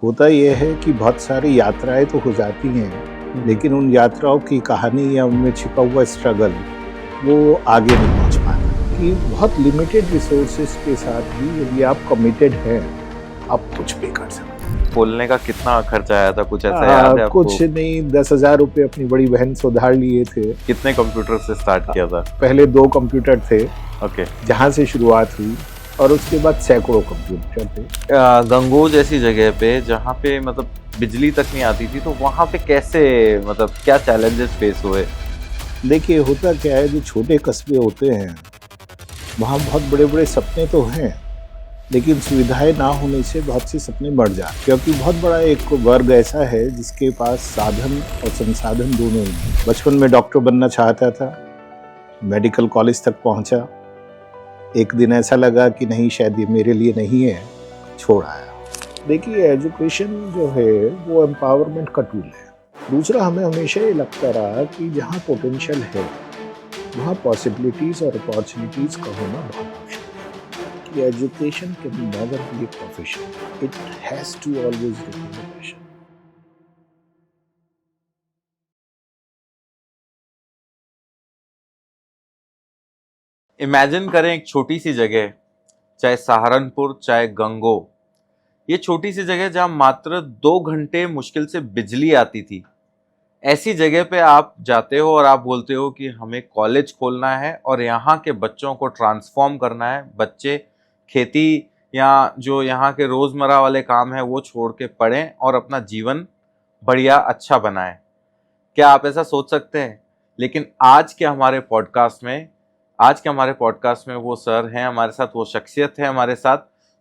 होता ये है कि बहुत सारी यात्राएं तो हो जाती हैं, लेकिन उन यात्राओं की कहानी या उनमें छिपा हुआ स्ट्रगल वो आगे नहीं पहुंच पाता। कि बहुत लिमिटेड रिसोर्सेज के साथ भी यदि आप कमिटेड हैं, आप कुछ भी कर सकते बोलने का कितना खर्चा आया था, कुछ ऐसा हैं। याद है आपको? कुछ नहीं, 10,000 रुपये अपनी बड़ी बहन से उधार लिए थे। कितने कंप्यूटर से स्टार्ट किया था? पहले 2 कंप्यूटर थे ओके। जहाँ से शुरुआत हुई, और उसके बाद सैकड़ों कंप्यूटर थे। गंगोह जैसी जगह पे जहाँ पे मतलब बिजली तक नहीं आती थी, तो वहाँ पे कैसे, मतलब क्या चैलेंजेस फेस हुए? देखिए, होता क्या है, जो छोटे कस्बे होते हैं वहाँ बहुत बड़े बड़े सपने तो हैं, लेकिन सुविधाएं ना होने से बहुत से सपने मर जाते, क्योंकि बहुत बड़ा एक वर्ग ऐसा है जिसके पास साधन और संसाधन दोनों ही नहीं। बचपन में डॉक्टर बनना चाहता था, मेडिकल कॉलेज तक पहुंचा, एक दिन ऐसा लगा कि नहीं, शायद ये मेरे लिए नहीं है, छोड़ आया। देखिए, एजुकेशन जो है वो एम्पावरमेंट का टूल है। दूसरा, हमें हमेशा ये लगता रहा कि जहाँ पोटेंशियल है वहाँ पॉसिबिलिटीज और अपॉर्चुनिटीज का होना बहुत मुश्किल है। कि education can never be a profession, it has to always remain a passion. Imagine करें एक छोटी सी जगह, चाहे सहारनपुर चाहे गंगोह, ये छोटी सी जगह जहाँ मात्र 2 घंटे मुश्किल से बिजली आती थी। ऐसी जगह पे आप जाते हो और आप बोलते हो कि हमें कॉलेज खोलना है और यहाँ के बच्चों को ट्रांसफॉर्म करना है। बच्चे खेती या जो यहाँ के रोज़मर्रा वाले काम है वो छोड़ के पढ़ें और अपना जीवन बढ़िया अच्छा बनाएं। क्या आप ऐसा सोच सकते हैं? लेकिन आज के हमारे पॉडकास्ट में वो सर हैं हमारे साथ, वो शख्सियत है हमारे साथ,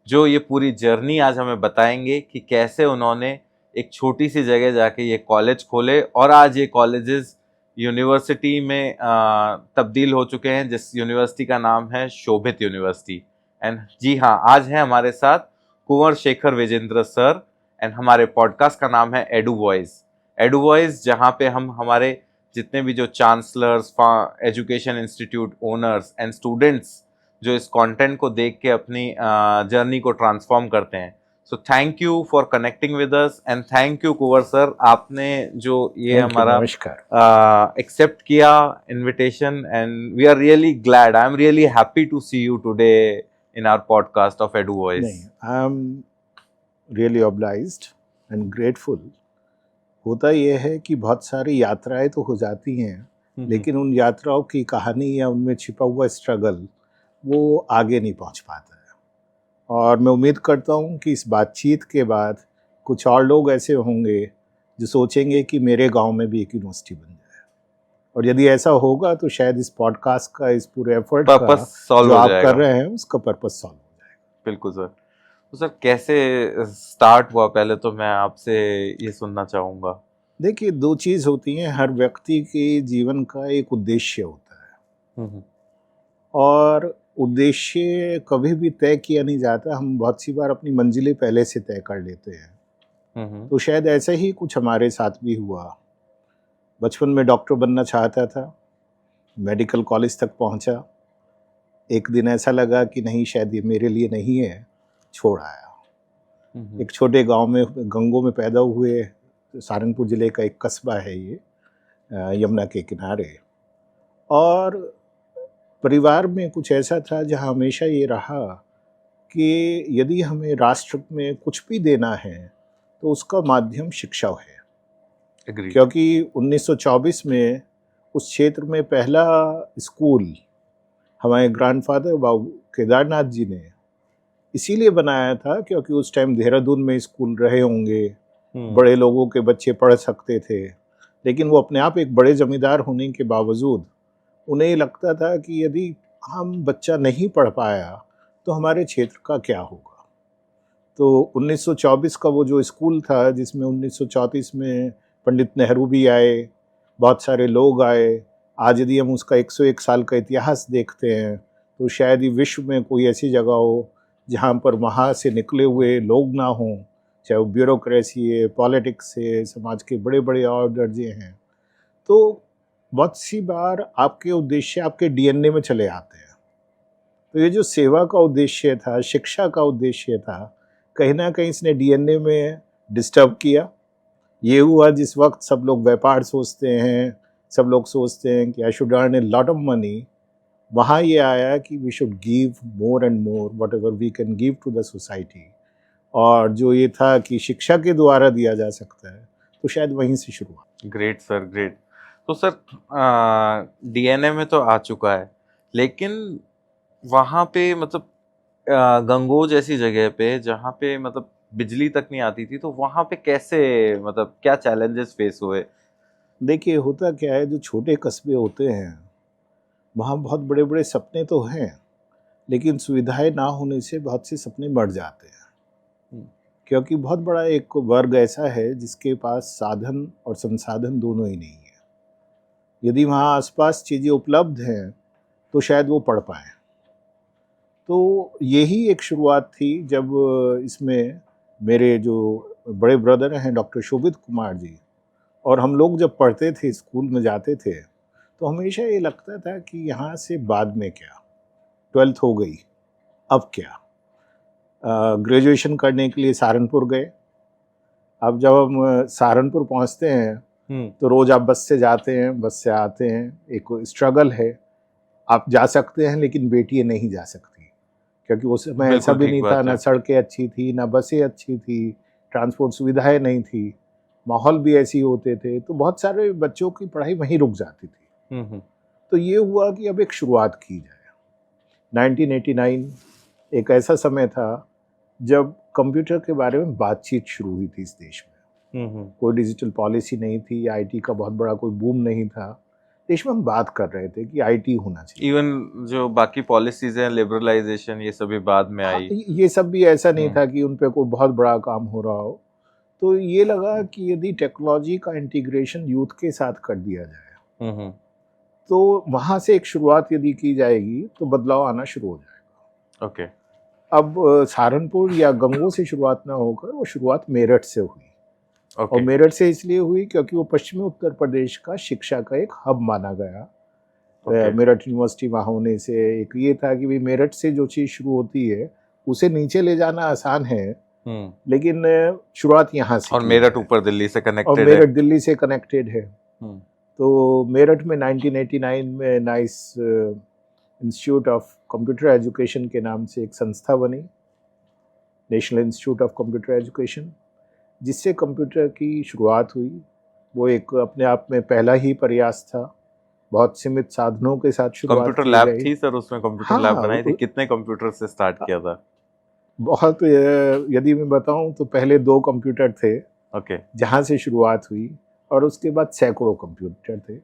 जो ये पूरी जर्नी आज हमें बताएंगे कि कैसे उन्होंने एक छोटी सी जगह जाके ये कॉलेज खोले और आज ये कॉलेजेस यूनिवर्सिटी में तब्दील हो चुके हैं, जिस यूनिवर्सिटी का नाम है शोभित यूनिवर्सिटी। एंड जी हाँ, आज है हमारे साथ कुंवर शेखर विजेंद्र सर, एंड हमारे पॉडकास्ट का नाम है एडू वॉइस। एडू वॉइस, जहाँ पे हम हमारे जितने भी जो chancellors, education institute owners and students जो इस कंटेंट को देख के अपनी जर्नी को ट्रांसफॉर्म करते हैं। So thank you for connecting with us, and thank you Kunwar sir, आपने जो ये हमारा एक्सेप्ट किया invitation, and we are really glad, I am really happy to see you today in our podcast of edu voice. नहीं, I am really obliged and grateful. होता यह है कि बहुत सारी यात्राएं तो हो जाती हैं, लेकिन उन यात्राओं की कहानी या उनमें छिपा हुआ स्ट्रगल वो आगे नहीं पहुंच पाता है। और मैं उम्मीद करता हूं कि इस बातचीत के बाद कुछ और लोग ऐसे होंगे जो सोचेंगे कि मेरे गांव में भी एक यूनिवर्सिटी बन जाए, और यदि ऐसा होगा तो शायद इस पॉडकास्ट का, इस पूरे एफर्ट का जो आप कर रहे हैं, उसका पर्पस सॉल्व हो जाएगा। बिल्कुल सर। तो सर, कैसे स्टार्ट हुआ, पहले तो मैं आपसे ये सुनना चाहूँगा। देखिए, 2 चीज़ होती हैं, हर व्यक्ति के जीवन का एक उद्देश्य होता है, और उद्देश्य कभी भी तय किया नहीं जाता। हम बहुत सी बार अपनी मंजिलें पहले से तय कर लेते हैं। तो शायद ऐसा ही कुछ हमारे साथ भी हुआ। बचपन में डॉक्टर बनना चाहता था, मेडिकल कॉलेज तक पहुंचा, एक दिन ऐसा लगा कि नहीं, शायद ये मेरे लिए नहीं है, छोड़ आया। एक छोटे गांव में, गंगोह में पैदा हुए, सहारनपुर ज़िले का एक कस्बा है ये, यमुना के किनारे। और परिवार में कुछ ऐसा था जहाँ हमेशा ये रहा कि यदि हमें राष्ट्र में कुछ भी देना है तो उसका माध्यम शिक्षा है। Agreed. क्योंकि 1924 में उस क्षेत्र में पहला स्कूल हमारे ग्रैंडफादर बाबू केदारनाथ जी ने इसीलिए बनाया था क्योंकि उस टाइम देहरादून में स्कूल रहे होंगे, बड़े लोगों के बच्चे पढ़ सकते थे, लेकिन वो अपने आप एक बड़े जमींदार होने के बावजूद उन्हें लगता था कि यदि हम बच्चा नहीं पढ़ पाया तो हमारे क्षेत्र का क्या होगा। तो 1924 का वो जो स्कूल था, जिसमें 1934 में पंडित नेहरू भी आए, बहुत सारे लोग आए। आज यदि हम उसका 101 साल का इतिहास देखते हैं तो शायद ही विश्व में कोई ऐसी जगह हो जहाँ पर वहाँ से निकले हुए लोग ना हों, चाहे वो ब्यूरोक्रेसी है, पॉलिटिक्स है, समाज के बड़े बड़े और दर्जे हैं। तो बहुत सी बार आपके उद्देश्य आपके डीएनए में चले आते हैं। तो ये जो सेवा का उद्देश्य था, शिक्षा का उद्देश्य था, कहीं ना कहीं इसने डीएनए में डिस्टर्ब किया। ये हुआ जिस वक्त सब लोग व्यापार सोचते हैं, सब लोग सोचते हैं कि I should earn a lot of money, वहाँ ये आया कि we should give more and more whatever we can give to the society. और जो ये था कि शिक्षा के द्वारा दिया जा सकता है, तो शायद वहीं से शुरू हुआ। Great sir, great. तो सर डीएनए में तो आ चुका है, लेकिन वहाँ पे मतलब गंगोह जैसी जगह पे जहाँ पे मतलब बिजली तक नहीं आती थी, तो वहाँ पे कैसे, मतलब क्या चैलेंजेस फेस हुए? देखिए होता क्या है, जो छोटे कस्बे होते हैं वहाँ बहुत बड़े बड़े सपने तो हैं, लेकिन सुविधाएं ना होने से बहुत से सपने मर जाते हैं। क्योंकि बहुत बड़ा एक वर्ग ऐसा है जिसके पास साधन और संसाधन दोनों ही नहीं है। यदि वहाँ आसपास चीज़ें उपलब्ध हैं तो शायद वो पढ़ पाएँ। तो यही एक शुरुआत थी जब इसमें मेरे जो बड़े ब्रदर हैं डॉक्टर शोभित कुमार जी, और हम लोग जब पढ़ते थे, स्कूल में जाते थे, तो हमेशा ये लगता था कि यहाँ से बाद में क्या, 12th हो गई, अब क्या। ग्रेजुएशन करने के लिए सहारनपुर गए। अब जब हम सहारनपुर पहुँचते हैं तो रोज़ आप बस से जाते हैं, बस से आते हैं, एक स्ट्रगल है। आप जा सकते हैं लेकिन बेटियाँ नहीं जा सकती, क्योंकि उस समय ऐसा भी नहीं था, ना सड़कें अच्छी थी, ना बसें अच्छी थी, ट्रांसपोर्ट सुविधाएं नहीं थी, माहौल भी ऐसे होते थे, तो बहुत सारे बच्चों की पढ़ाई वहीं रुक जाती थी। तो ये हुआ कि अब एक शुरुआत की जाए। 1989 एक ऐसा समय था जब कंप्यूटर के बारे में बातचीत शुरू हुई थी इस देश में। कोई डिजिटल पॉलिसी नहीं थी, आईटी का बहुत बड़ा कोई बूम नहीं था देश में। हम बात कर रहे थे कि आईटी होना चाहिए। इवन जो बाकी पॉलिसीज हैं, लिबरलाइजेशन, ये सभी बाद में आई। ये सब भी ऐसा नहीं था कि उन पे कोई बहुत बड़ा काम हो रहा हो। तो ये लगा कि यदि टेक्नोलॉजी का इंटीग्रेशन यूथ के साथ कर दिया जाए, तो वहाँ से एक शुरुआत यदि की जाएगी तो बदलाव आना शुरू हो जाएगा। ओके। अब सहारनपुर या गंगोह से शुरुआत ना होकर वो शुरुआत मेरठ से हुई। और मेरठ से इसलिए हुई क्योंकि वो पश्चिमी उत्तर प्रदेश का शिक्षा का एक हब माना गया। मेरठ यूनिवर्सिटी वहाँ होने से एक ये था कि भाई मेरठ से जो चीज़ शुरू होती है उसे नीचे ले जाना आसान है, लेकिन शुरुआत यहाँ से। और मेरठ ऊपर दिल्ली से कनेक्टेड है, और मेरठ दिल्ली से कनेक्टेड है। तो मेरठ में 1989 में nice institute of computer education के नाम से एक संस्था बनी, national institute of computer education, जिससे कंप्यूटर की शुरुआत हुई। वो एक अपने आप में पहला ही प्रयास था, बहुत सीमित साधनों के साथ शुरुआत। कंप्यूटर लैब थी सर, उसमें कंप्यूटर लैब बनाई थी। कितने कंप्यूटर से स्टार्ट किया था? बहुत, यदि मैं बताऊं तो पहले 2 कंप्यूटर थे, जहां से शुरुआत हुई, और उसके बाद सैकड़ों कंप्यूटर थे।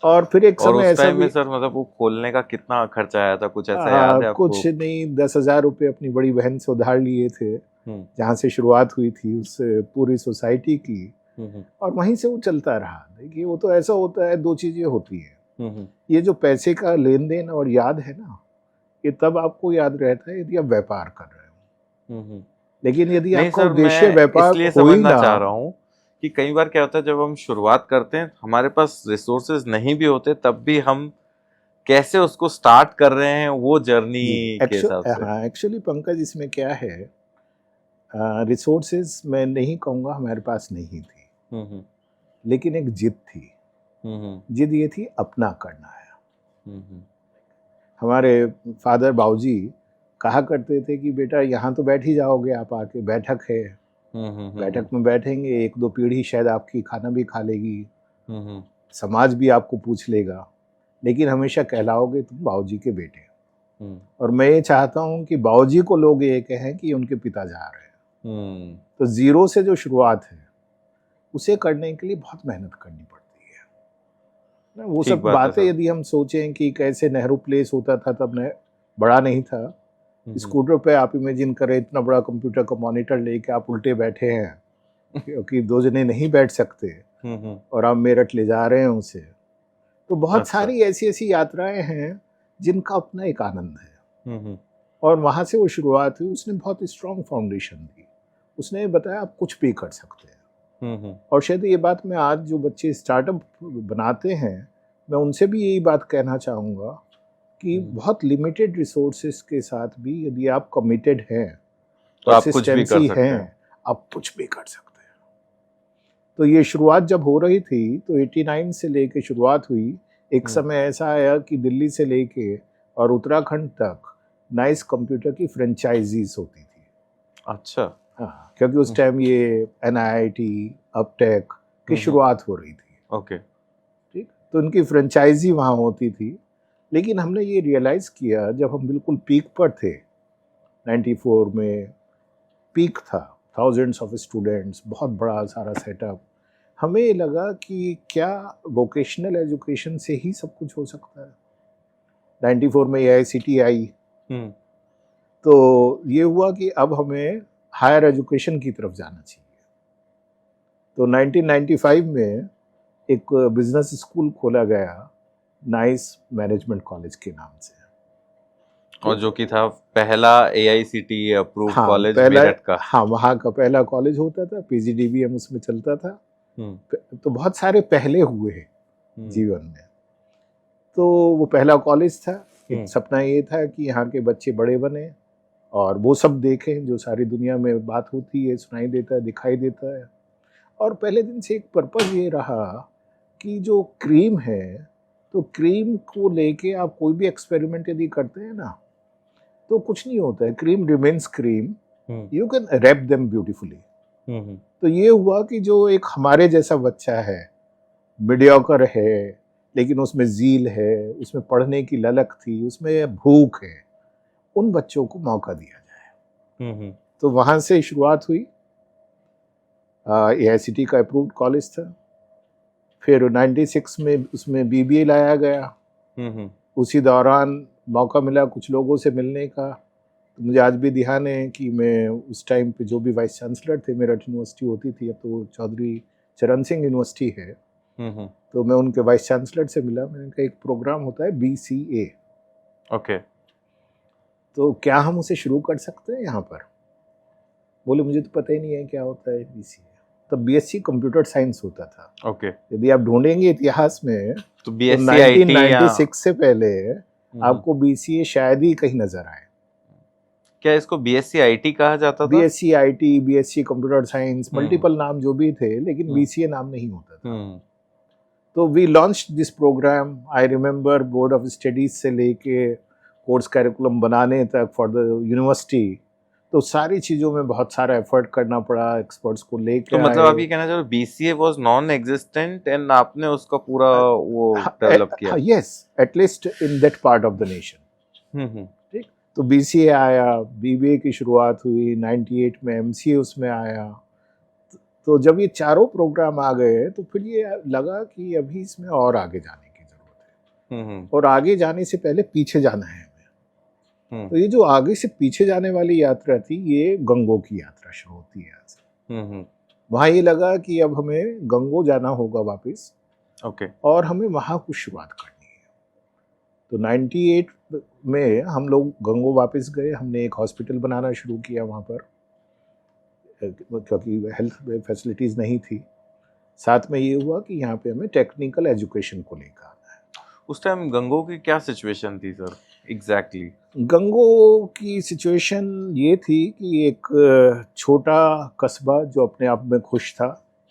और फिर एक समय ऐसा में सर मतलब वो खोलने का कितना खर्चा आया था, कुछ ऐसा याद है आपको? कुछ नहीं, 10,000 रुपये अपनी बड़ी बहन से उधार लिए थे, जहाँ से शुरुआत हुई थी उस पूरी सोसाइटी की, और वहीं से वो चलता रहा। देखिए वो तो ऐसा होता है, 2 चीजें होती हैं, ये जो पैसे का लेन देन और याद है ना, ये तब आपको याद रहता है यदि आप व्यापार कर रहे हो। लेकिन यदि आपका उद्देश्य व्यापार हो ही ना, चाह रहा हूँ कि कई बार क्या होता है जब हम शुरुआत करते हैं, हमारे पास रिसोर्सेज नहीं भी होते, तब भी हम कैसे उसको स्टार्ट कर रहे हैं वो जर्नी के हिसाब से। हाँ, एक्चुअली पंकज इसमें क्या है, रिसोर्सेज मैं नहीं कहूँगा हमारे पास नहीं थी, लेकिन एक जिद थी। जिद ये थी अपना करना है। हमारे फादर बाबूजी कहा करते थे कि बेटा यहाँ तो बैठ ही जाओगे आप, आके बैठक है, बैठक में बैठेंगे, 1-2 पीढ़ी शायद आपकी खाना भी खा लेगी, समाज भी आपको पूछ लेगा, लेकिन हमेशा कहलाओगे तुम बाबूजी के बेटे। और मैं ये चाहता हूँ कि बाबूजी को लोग ये कहें कि उनके पिता जा रहे हैं। तो जीरो से जो शुरुआत है उसे करने के लिए बहुत मेहनत करनी पड़ती है। वो सब बातें यदि हम सोचें कि कैसे नेहरू प्लेस होता था तब बड़ा नहीं था, स्कूटर पे आप इमेजिन करें इतना बड़ा कंप्यूटर का मॉनिटर लेके आप उल्टे बैठे हैं, क्योंकि 2 जने नहीं बैठ सकते, और आप मेरठ ले जा रहे हैं उसे। तो बहुत सारी ऐसी ऐसी यात्राएं हैं जिनका अपना एक आनंद है। और वहाँ से वो शुरुआत हुई। उसने बहुत स्ट्रॉन्ग फाउंडेशन दी। उसने बताया आप कुछ भी कर सकते हैं। और शायद ये बात मैं आज जो बच्चे स्टार्टअप बनाते हैं, मैं उनसे भी यही बात कहना चाहूँगा कि बहुत लिमिटेड रिसोर्सेज के साथ भी यदि आप कमिटेड हैं, तो आप कुछ भी कर सकते हैं। आप कुछ भी कर सकते हैं। तो ये शुरुआत जब हो रही थी तो 89 से लेके शुरुआत हुई। एक समय ऐसा आया कि दिल्ली से लेके और उत्तराखंड तक नाइस कंप्यूटर की फ्रेंचाइजीज होती थी। अच्छा। हाँ, क्योंकि उस टाइम ये NIIT अपटेक की शुरुआत हो रही थी। ओके। ठीक, तो उनकी फ्रेंचाइजी वहाँ होती थी। लेकिन हमने ये रियलाइज़ किया जब हम बिल्कुल पीक पर थे, 94 में पीक था, थाउजेंड्स ऑफ स्टूडेंट्स, बहुत बड़ा सारा सेटअप। हमें लगा कि क्या वोकेशनल एजुकेशन से ही सब कुछ हो सकता है। 94 में AICTE आई, तो ये हुआ कि अब हमें हायर एजुकेशन की तरफ जाना चाहिए। तो 1995 में एक बिजनेस स्कूल खोला गया, नाइस मैनेजमेंट कॉलेज के नाम से। और जो कि था पहला AICTE अप्रूव्ड हाँ, कॉलेज पहला, मेरठ का। हाँ, वहाँ का पहला कॉलेज होता था, PGDBM उसमें चलता था। तो बहुत सारे पहले हुए हैं जीवन में। तो वो पहला कॉलेज था। एक सपना ये था कि यहाँ के बच्चे बड़े बने और वो सब देखें जो सारी दुनिया में बात होती है, सुनाई देता है, दिखाई देता है। और पहले दिन से एक पर्पस ये रहा कि जो क्रीम है, तो क्रीम को लेके आप कोई भी एक्सपेरिमेंट यदि करते हैं ना, तो कुछ नहीं होता है। Cream remains cream, you can wrap them beautifully. तो ये हुआ कि जो एक हमारे जैसा बच्चा है, मीडियोकर है, लेकिन उसमें जील है, उसमें पढ़ने की ललक थी, उसमें भूख है, उन बच्चों को मौका दिया जाए। तो वहाँ से शुरुआत हुई। AICTE का अप्रूव्ड कॉलेज था। फिर 96 में उसमें BBA लाया गया। उसी दौरान मौका मिला कुछ लोगों से मिलने का। तो मुझे आज भी ध्यान है कि मैं उस टाइम पे जो भी वाइस चांसलर थे, मेरठ यूनिवर्सिटी होती थी, अब तो चौधरी चरण सिंह यूनिवर्सिटी है, तो मैं उनके वाइस चांसलर से मिला। मैंने कहा एक प्रोग्राम होता है BCA, ओके, तो क्या हम उसे शुरू कर सकते हैं यहाँ पर? बोले मुझे तो पता ही नहीं है क्या होता है BCA। तब BSc कंप्यूटर साइंस होता था। ओके। यदि आप ढूंढेंगे इतिहास में तो तो BSc IT 1996 से पहले आपको BCA शायद ही कहीं नजर आए। क्या इसको BSc IT कहा जाता था? BSc IT, BSc computer science, multiple नाम जो भी थे, लेकिन BCA नाम नहीं होता था। तो we launch this programme. I remember board of studies से लेके कोर्स कैरिकुलम बनाने तक फॉर द यूनिवर्सिटी, तो सारी चीज़ों में बहुत सारा एफर्ट करना पड़ा, एक्सपर्ट्स को लेके तो मतलब आए। आप ये कहना चाह रहे हो BCA was non existent and आपने उसका पूरा वो डेवलप किया? Yes, at least in that part of the nation. ठीक, तो BCA आया, BBA की शुरुआत हुई 98 में, MCA उसमें आया। तो जब ये चारों प्रोग्राम आ गए तो फिर ये लगा कि अभी इसमें और आगे जाने की जरूरत है, और आगे जाने से पहले पीछे जाना है हमें। तो ये जो आगे से पीछे जाने वाली यात्रा थी, ये गंगो की यात्रा शुरू होती है यहाँ से। वहाँ ये लगा कि अब हमें गंगो जाना होगा वापस, ओके, और हमें वहाँ कुछ शुरुआत करनी है। तो 98 में हम लोग गंगो वापस गए। हमने एक हॉस्पिटल बनाना शुरू किया वहाँ पर, क्योंकि हेल्थ फैसिलिटीज़ नहीं थी। साथ में ये हुआ कि यहाँ पे हमें टेक्निकल एजुकेशन को लेकर आना है। उस टाइम गंगो की क्या सिचुएशन थी सर एग्जैक्टली? गंगो की सिचुएशन ये थी कि एक छोटा कस्बा जो अपने आप में खुश था।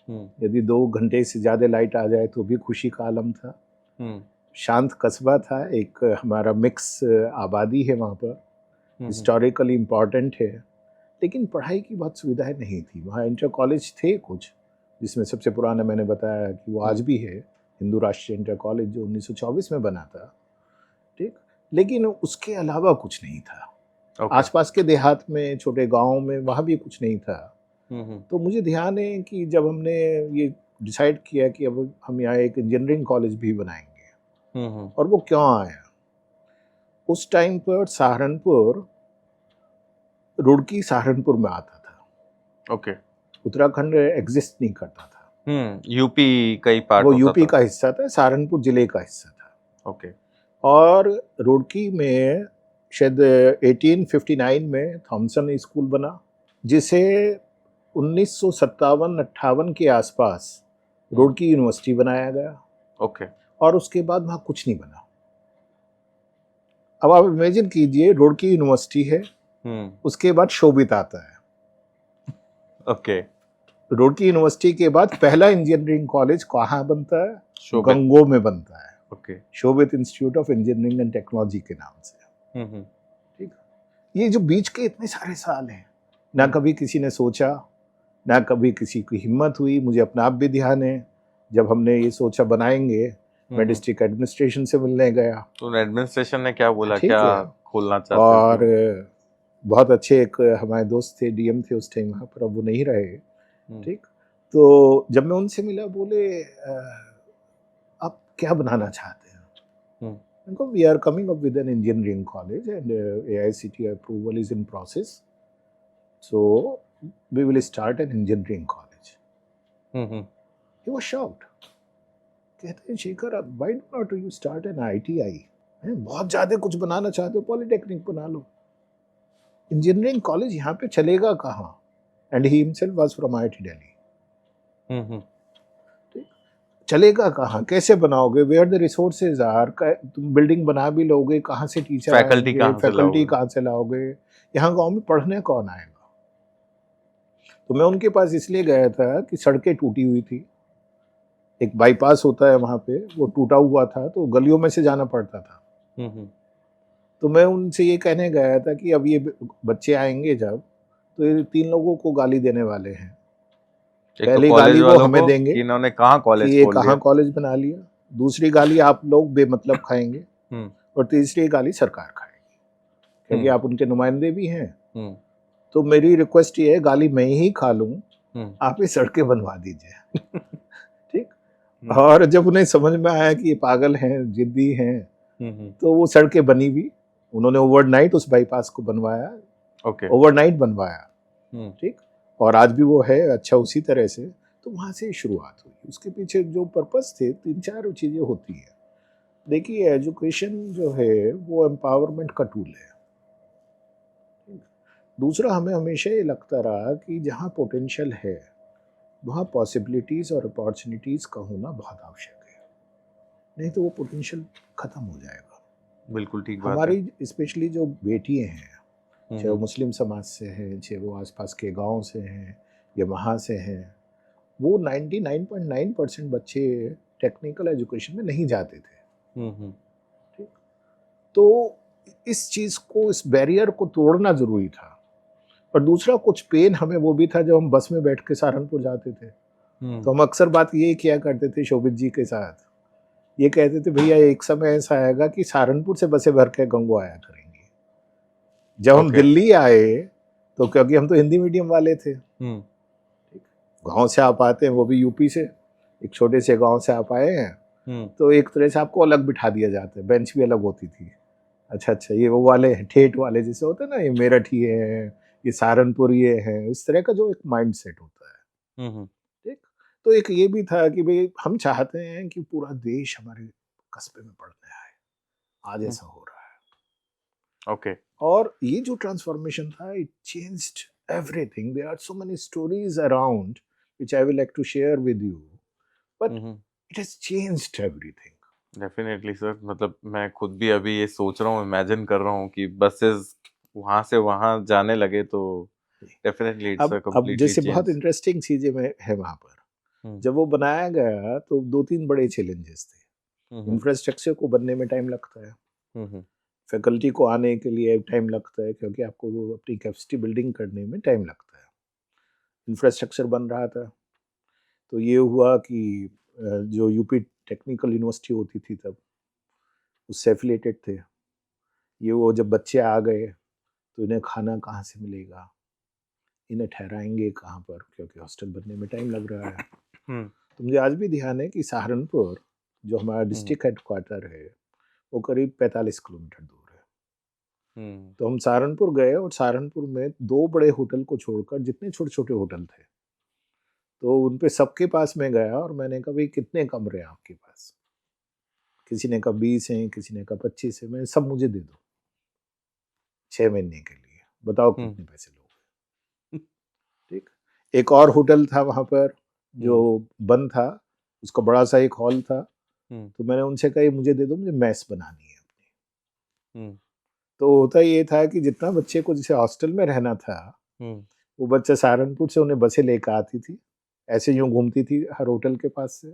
यदि 2 घंटे से ज़्यादा लाइट आ जाए तो भी खुशी का आलम था। शांत कस्बा था, एक हमारा मिक्स आबादी है वहाँ पर, हिस्टोरिकली इम्पॉर्टेंट है, लेकिन पढ़ाई की बहुत सुविधाएं नहीं थी। वहाँ इंटर कॉलेज थे कुछ, जिसमें सबसे पुराना मैंने बताया कि वो आज भी है, हिंदू राष्ट्रीय इंटर कॉलेज, जो 1924 में बना था। ठीक, लेकिन उसके अलावा कुछ नहीं था। आसपास के देहात में, छोटे गांवों में, वहाँ भी कुछ नहीं था। तो मुझे ध्यान है कि जब हमने ये डिसाइड किया कि अब हम यहाँ एक इंजीनियरिंग कॉलेज भी बनाएंगे, और वो क्यों आया, उस टाइम पर सहारनपुर, रुड़की सहारनपुर में आता था। ओके, उत्तराखंड एग्जिस्ट नहीं करता था। यूपी का ही पार्ट वो होता यूपी था। का हिस्सा था, सहारनपुर जिले का हिस्सा था। ओके, और रुड़की में शायद 1859 में थॉमसन स्कूल बना, जिसे 1957-58 के आसपास रुड़की यूनिवर्सिटी बनाया गया। ओके, और उसके बाद वहाँ कुछ नहीं बना। अब आप इमेजिन कीजिए, रुड़की यूनिवर्सिटी है, उसके बाद शोभित आता है, ओके। रुड़की यूनिवर्सिटी के बाद पहला इंजीनियरिंग कॉलेज कहाँ बनता है? शोभित। गंगोह में बनता है, okay. Shobhit institute of engineering and technology के नाम से। ठीक है। ये जो बीच के इतने सारे साल हैं, ना कभी किसी ने सोचा, ना कभी किसी की हिम्मत हुई। मुझे अपना आप भी ध्यान है, जब हमने ये सोचा बनाएंगे, मैं डिस्ट्रिक्ट एडमिनिस्ट्रेशन से मिलने गया। तो एडमिनिस्ट्रेशन ने क्या बोला, ठीक क्या है। खोलना चाहते हो? और बहुत अच्छे एक हमारे दोस्त थे, डीएम थे उस टाइम वहाँ पर, अब वो नहीं रहे। ठीक, तो जब मैं उनसे मिला, बोले आप क्या बनाना चाहते हैं? उनको, we are coming up with an engineering college and AICTE approval is in process, so we will start an engineering college. He was shocked. कहते हैं, Shekhar, why do not you start an ITI? बहुत ज्यादा कुछ बनाना चाहते हो, polytechnic बना लो। Engineering college यहाँ पे चलेगा कहाँ? And he himself was from IIT Delhi. चलेगा कहाँ, कैसे बनाओगे? Where the resources are? तुम बिल्डिंग बना भी लोगे, कहाँ से टीचर फैकल्टी आएंगे, फैकल्टी कहाँ से लाओगे? यहाँ गांव में पढ़ने कौन आएगा? तो मैं उनके पास इसलिए गया था कि सड़कें टूटी हुई थी, एक बाईपास होता है वहाँ पे, वो टूटा हुआ था, तो गलियों में से जाना पड़ता था। तो मैं उनसे ये कहने गया था कि अब ये बच्चे आएंगे जब, तो ये 3 लोगों को गाली देने वाले हैं। पहली गाली वो हमें देंगे इन्होंने कहाँ कि कॉलेज ये खोल कहाँ दिया। कॉलेज बना लिया। दूसरी गाली आप लोग बेमतलब खाएंगे, और तीसरी गाली सरकार खाएगी, क्योंकि आप उनके नुमाइंदे भी हैं। तो मेरी रिक्वेस्ट ये है, गाली मैं ही खा लूं, आप ये सड़कें बनवा दीजिए। ठीक। और जब उन्हें समझ में आया कि ये पागल हैं, जिद्दी हैं, तो वो सड़कें बनी भी। उन्होंने ओवरनाइट उस बाईपास को बनवाया, ओवरनाइट बनवाया। ठीक। और आज भी वो है अच्छा उसी तरह से। तो वहाँ से शुरुआत हुई। उसके पीछे जो पर्पस थे, 3-4 चीज़ें होती हैं। देखिए, एजुकेशन जो है वो एम्पावरमेंट का टूल है। दूसरा, हमें हमेशा ये लगता रहा कि जहाँ पोटेंशियल है वहाँ पॉसिबिलिटीज़ और अपॉर्चुनिटीज़ का होना बहुत आवश्यक है, नहीं तो वो पोटेंशियल ख़त्म हो जाएगा। बिल्कुल ठीक बात है। हमारी स्पेशली जो बेटियाँ हैं, चाहे वो मुस्लिम समाज से हैं, चाहे वो आसपास के गांव से हैं या वहाँ से हैं, वो 99.9% बच्चे टेक्निकल एजुकेशन में नहीं जाते थे। ठीक। तो इस चीज़ को, इस बैरियर को तोड़ना ज़रूरी था। और दूसरा, कुछ पेन हमें वो भी था जब हम बस में बैठ के सहारनपुर जाते थे, तो हम अक्सर बात ये किया करते थे शोभित जी के साथ, ये कहते थे, भैया एक समय ऐसा आएगा कि सहारनपुर से बसें भर के गंगोह आया करेंगे। जब हम दिल्ली आए, तो क्योंकि हम तो हिंदी मीडियम वाले थे, गांव से आप आते हैं, वो भी यूपी से, एक छोटे से गांव से आप आए हैं, तो एक तरह से आपको अलग बिठा दिया जाता है, बेंच भी अलग होती थी। अच्छा, ये वो वाले ठेठ वाले जैसे होते हैं ना, ये मेरठ ही है, ये सहारनपुर ये है, इस तरह का जो एक माइंड सेट होता है। ठीक। तो एक ये भी था कि भाई हम चाहते हैं कि पूरा देश हमारे कस्बे में पढ़ने आए। आज ऐसा हो रहा है। ओके। और ये जो ट्रांसफॉर्मेशन था, it changed everything. There are so many stories around which I will like to share with you, but it has changed everything. Definitely sir, मतलब मैं खुद भी अभी ये सोच रहा हूँ, इमेजिन कर रहा हूँ कि बसेस वहां से वहां जाने लगे, तो डेफिनेटली इट्स अ अब कंप्लीटली जैसे बहुत चेंज। इंटरेस्टिंग चीजें है वहां पर। जब वो बनाया गया तो 2-3 बड़े चैलेंजेस थे। इंफ्रास्ट्रक्चर को बनने में टाइम लगता है, फैकल्टी को आने के लिए टाइम लगता है, क्योंकि आपको वो अपनी कैपेसिटी बिल्डिंग करने में टाइम लगता है। इंफ्रास्ट्रक्चर बन रहा था, तो ये हुआ कि जो यूपी टेक्निकल यूनिवर्सिटी होती थी तब, उससे एफिलेटेड थे ये। वो जब बच्चे आ गए तो इन्हें खाना कहाँ से मिलेगा, इन्हें ठहराएंगे कहाँ पर, क्योंकि हॉस्टल बनने में टाइम लग रहा है। तो मुझे आज भी ध्यान है कि सहारनपुर जो हमारा डिस्ट्रिक्ट हेडक्वार्टर है, वो करीब 45 किलोमीटर दूर है। तो हम सहारनपुर गए, और सहारनपुर में 2 बड़े होटल को छोड़कर जितने छोटे छोटे होटल थे, तो उन पे सबके पास में गया और मैंने कहा, भाई कितने कमरे हैं आपके पास? किसी ने कहा 20 हैं, किसी ने कहा 25 है। मैंने, सब मुझे दे दो 6 महीने के लिए, बताओ कितने पैसे लोगे। ठीक। एक और होटल था वहां पर जो बंद था, उसका बड़ा सा एक हॉल था, तो मैंने उनसे कहा, मुझे दे दो, मुझे मैस बनानी है अपनी। तो होता ये था कि जितना बच्चे को जैसे हॉस्टल में रहना था, वो बच्चा सहारनपुर से उन्हें बसें लेकर आती थी, ऐसे यूं घूमती थी हर होटल के पास से।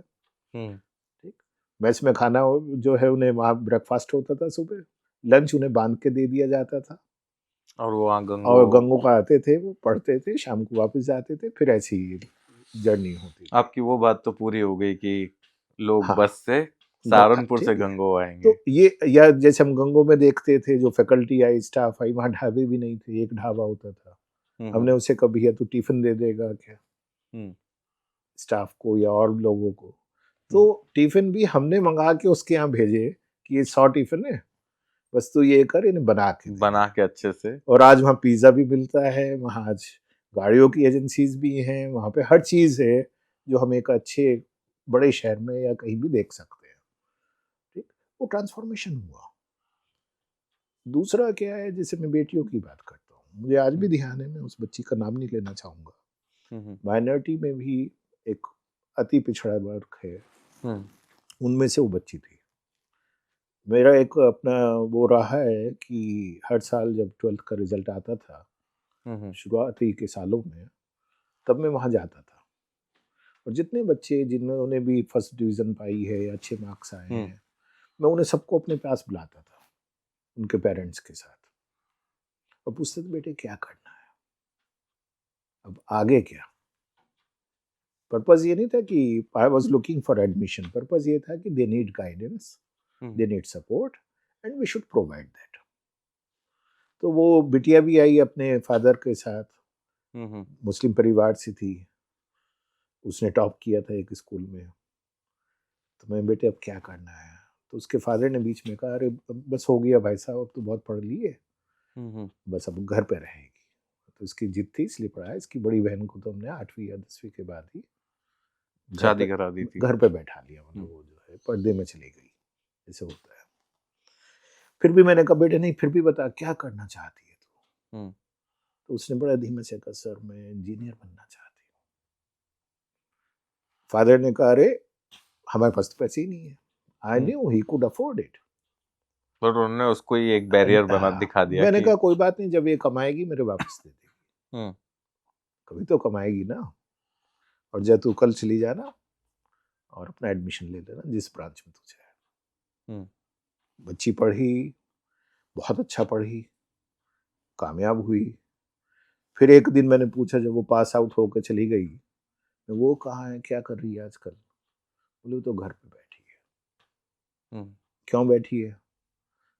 ठीक, मैस में खाना जो है उन्हें वहाँ ब्रेकफास्ट होता था सुबह, लंच उन्हें बांध के दे दिया जाता था, और वो वहाँ और गंगो गंगो का आते थे, वो पढ़ते थे, शाम को वापस जाते थे, फिर ऐसी जर्नी होती थी। आपकी वो बात तो पूरी हो गई कि लोग हाँ, बस से सहारनपुर से ठीक है। गंगो आएंगे। तो ये, या जैसे हम गंगो में देखते थे जो फैकल्टी आई, स्टाफ आई, वहाँ ढाबे भी नहीं थे, एक ढाबा होता था। हमने उसे कभी, या तो टिफिन दे देगा क्या स्टाफ को या और लोगों को, तो टिफिन भी हमने मंगा के उसके यहाँ भेजे कि ये 100 टिफिन है, बस तू ये कर, इन्हें बना के दे। बना के अच्छे से। और आज वहाँ पिज्ज़ा भी मिलता है, वहाँ आज गाड़ियों की एजेंसीज भी हैं, वहाँ पे हर चीज़ है जो हम एक अच्छे बड़े शहर में या कहीं भी देख सकते हैं। ठीक, वो ट्रांसफॉर्मेशन हुआ। दूसरा क्या है, जैसे मैं बेटियों की बात करता हूँ, मुझे आज भी ध्यान है, मैं उस बच्ची का नाम नहीं लेना चाहूँगा, माइनॉरिटी में भी एक अति पिछड़ा वर्ग है, उनमें से वो बच्ची थी। मेरा एक अपना वो रहा है कि हर साल जब 12th का रिजल्ट आता था शुरुआती के सालों में, तब मैं वहाँ जाता था, और जितने बच्चे जिन्होंने भी फर्स्ट डिवीज़न पाई है या अच्छे मार्क्स आए हैं, मैं उन्हें सबको अपने पास बुलाता था, उनके पेरेंट्स के साथ, और पूछते थे बेटे क्या करना है, अब आगे क्या। पर्पज़ ये नहीं था कि I was looking for admission, purpose ये था कि they need guidance, they need support, and we should provide that. तो वो बिटिया भी आई अपने फादर के साथ, मुस्लिम परिवार से थी, उसने टॉप किया था एक स्कूल में। तो मैं, बेटे अब क्या करना है, तो उसके फादर ने बीच में कहा, अरे बस हो गया भाई साहब, अब तो बहुत पढ़ ली है, बस अब घर पे रहेगी। तो इसकी जिद थी, इसलिए पढ़ाया। इसकी बड़ी बहन को तो हमने 8वीं या 10वीं के बाद ही शादी करा दी थी, घर पे बैठा लिया, मतलब वो जो है पर्दे में चली गई, जैसे होता है। फिर भी मैंने कहा, बेटे नहीं, फिर भी बता क्या करना चाहती है तू। तो उसने बड़ा धीमे से कहा, सर मैं इंजीनियर बनना चाहती हूँ। फादर ने कहा, अरे हमारे पास तो पैसे ही नहीं है। I knew he could afford it, पर उन्होंने उसको ही एक बैरियर बना दिखा दिया। मैंने कि कहा कोई बात नहीं, जब ये कमाएगी मेरे वापस दे देगी, कभी तो कमाएगी ना, और जब तू कल चली जाना और अपना एडमिशन ले लेना जिस ब्रांच में तुझे है। बच्ची पढ़ी, बहुत अच्छा पढ़ी, कामयाब हुई। फिर एक दिन मैंने पूछा, जब वो पास आउट होकर चली गई, वो कहाँ है, क्या कर रही है आजकल। बोले तो घर पे बैठी है। क्यों बैठी है,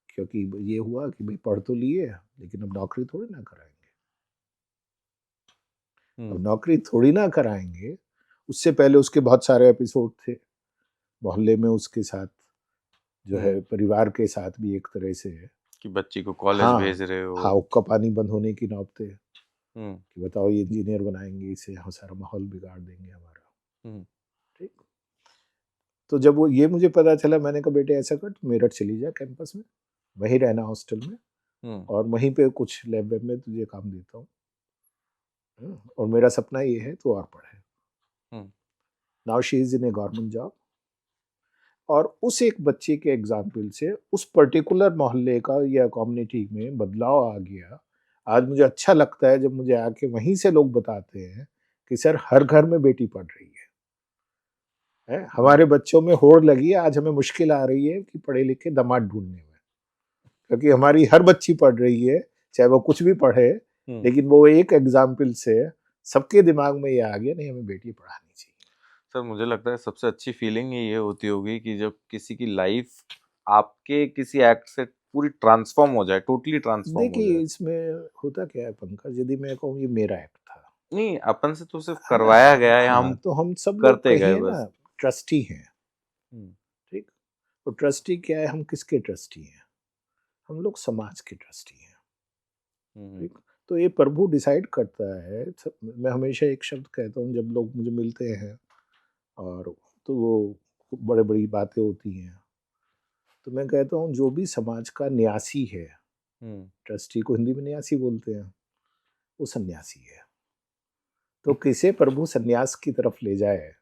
क्योंकि ये हुआ कि भाई पढ़ तो लिए लेकिन अब नौकरी थोड़ी ना कराएंगे। अब नौकरी थोड़ी ना कराएंगे, उससे पहले उसके बहुत सारे एपिसोड थे मोहल्ले में उसके साथ, जो है परिवार के साथ भी एक तरह से है कि बच्ची को कॉलेज भेज रहे हो। हाँ, हुक्का पानी बंद होने की नौबत है कि बताओ ये इंजीनियर बनाएंगे, इसे यहाँ सारा माहौल बिगाड़ देंगे हमारा। ठीक, तो जब वो ये मुझे पता चला, मैंने कहा बेटे ऐसा कर, मेरठ चली जा कैंपस में, वहीं रहना हॉस्टल में, और वहीं पे कुछ लैब वैब में तुझे काम देता हूँ, और मेरा सपना ये है तो और पढ़े। Now she is in A government job. और उस एक बच्चे के एग्जाम्पल से उस पर्टिकुलर मोहल्ले का या कम्युनिटी में बदलाव आ गया। आज मुझे अच्छा लगता है जब मुझे आके वहीं से लोग बताते हैं कि सर हर घर में बेटी पढ़ रही है, हमारे बच्चों में होड़ लगी है, आज हमें मुश्किल आ रही है कि पढ़े लिखे दामाद ढूंढने में, क्योंकि हमारी हर बच्ची पढ़ रही है, चाहे वो कुछ भी पढ़े, लेकिन वो एक एग्जाम्पल से सबके दिमाग में ये आ गया, नहीं हमें बेटी पढ़ानी चाहिए। सर मुझे लगता है सबसे अच्छी फीलिंग ये होती होगी कि जब किसी की लाइफ आपके किसी एक्ट से पूरी ट्रांसफॉर्म हो जाए, टोटली ट्रांसफॉर्म हो जाए। देखिए इसमें होता क्या है पंकज, यदि मैं कहूँ ये मेरा एक्ट था, नहीं अपन से तो सिर्फ करवाया गया है, हम तो हम सब लोग करते गए कहिए ना ट्रस्टी हैं। ठीक, तो ट्रस्टी क्या है, हम किसके ट्रस्टी हैं, हम लोग समाज के ट्रस्टी हैं। ठीक, तो ये प्रभु डिसाइड करता है। मैं हमेशा एक शब्द कहता हूँ जब लोग मुझे मिलते हैं, और तो वो बड़े बड़ी बातें होती हैं, तो मैं कहता हूँ जो भी समाज का न्यासी है, ट्रस्टी को हिंदी में न्यासी बोलते हैं, वो सन्यासी है। तो किसे प्रभु सन्यास की तरफ ले जाए,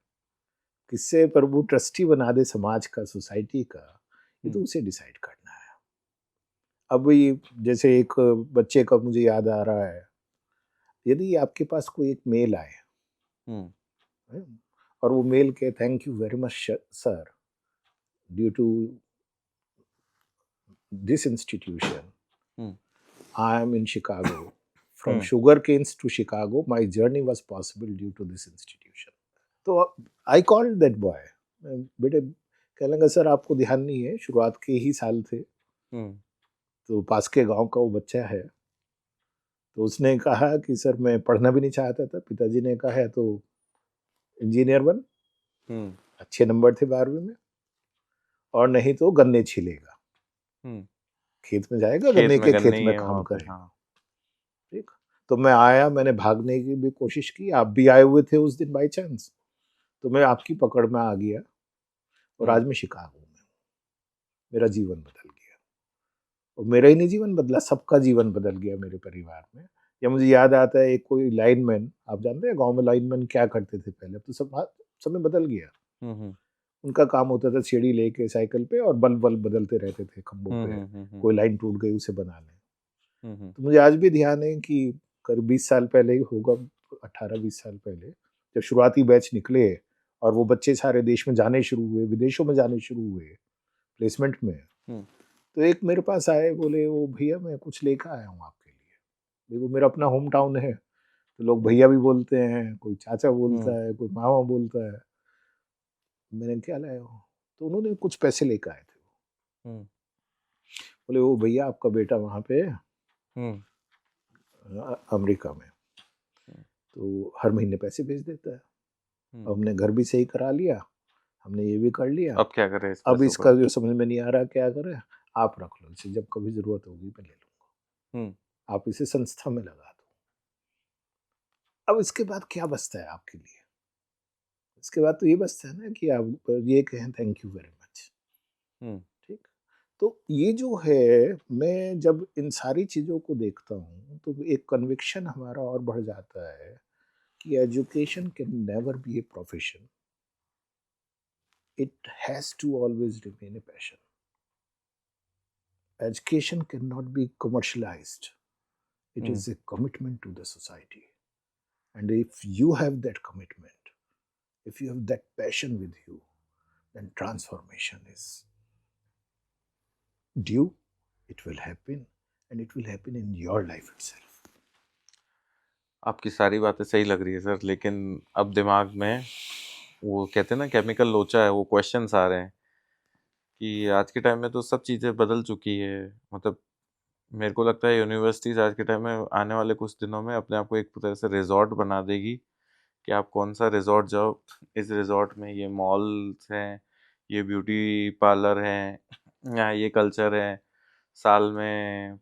किससे प्रभु ट्रस्टी बना दे समाज का, सोसाइटी का, ये तो उसे डिसाइड करना है। अब ये जैसे एक बच्चे का मुझे याद आ रहा है, यदि आपके पास कोई एक मेल आए है, और वो मेल के thank you very much sir, due to this institution I am in Chicago, from sugar canes to Chicago, my journey was possible due to this institution. तो I called that boy. बेटे कहने लगा sir आपको ध्यान नहीं है, शुरुआत के ही साल थे, तो पास के गांव का वो बच्चा है, तो उसने कहा कि सर मैं पढ़ना भी नहीं चाहता था, पिताजी ने कहा है तो इंजीनियर बन, अच्छे नंबर थे 12वीं में, और नहीं तो गन्ने छिलेगा, खेत में जाएगा, गन्ने के खेत में काम करेगा। ठीक, तो मैं आया, मैंने भागने की भी कोशिश की, आप भी आए हुए थे उस दिन बाई चांस, तो मैं आपकी पकड़ में आ गया और आज मैं शिकागो में हूँ। मेरा जीवन बदल गया, और मेरा ही नहीं जीवन बदला, सबका जीवन बदल गया मेरे परिवार में। या मुझे याद आता है एक कोई लाइनमैन, आप जानते हैं गांव में लाइनमैन क्या करते थे पहले, तो सब समय बदल गया। उनका काम होता था सीढ़ी लेके साइकिल पे और बल्ब बदलते रहते थे खंभों पे, कोई लाइन टूट गई उसे बना लें। तो मुझे आज भी ध्यान है कि करीब 20 साल पहले ही होगा, 18-20 साल पहले, जब शुरुआती बैच निकले और वो बच्चे सारे देश में जाने शुरू हुए, विदेशों में जाने शुरू हुए प्लेसमेंट में, तो एक मेरे पास आए, बोले वो भैया मैं कुछ लेकर आया हूँ आपके लिए। देखो मेरा अपना होम टाउन है, तो लोग भैया भी बोलते हैं, कोई चाचा बोलता है, कोई मामा बोलता है। मैंने क्या लाया हो, तो उन्होंने कुछ पैसे लेकर आए थे। बोले वो भैया आपका बेटा वहाँ पे अमेरिका में, तो हर महीने पैसे भेज देता है, हमने घर भी सही करा लिया, हमने ये भी कर लिया, अब क्या करें, अब इसका जो समझ में नहीं आ रहा क्या करें, आप रख लो इसे, जब कभी जरूरत होगी मैं ले लूंगा, आप इसे संस्था में लगा दो। अब इसके बाद क्या बचता है आपके लिए? इसके बाद तो ये बचता है ना कि आप ये कहें थैंक यू वेरी मच। ठीक, तो ये जो है, मैं जब इन सारी चीज़ों को देखता हूँ तो एक कन्विक्शन हमारा और बढ़ जाता है कि education can never be a profession, it has to always remain a passion. Education cannot be commercialized. It is a commitment to the society. And if you have that commitment, if you have that passion with you, then transformation is due. It will happen, and it will happen in your life itself. आपकी सारी बातें सही लग रही है sir, लेकिन अब दिमाग में वो कहते हैं ना केमिकल लोचा है, वो क्वेश्चंस आ रहे हैं कि आज के टाइम में तो सब चीज़ें बदल चुकी है। मतलब मेरे को लगता है यूनिवर्सिटीज़ आज के टाइम में आने वाले कुछ दिनों में अपने आप को एक तरह से रिजॉर्ट बना देगी कि आप कौन सा रिजॉर्ट जाओ, इस रिजॉर्ट में ये मॉल्स हैं, ये ब्यूटी पार्लर हैं, यहाँ ये कल्चर है, साल में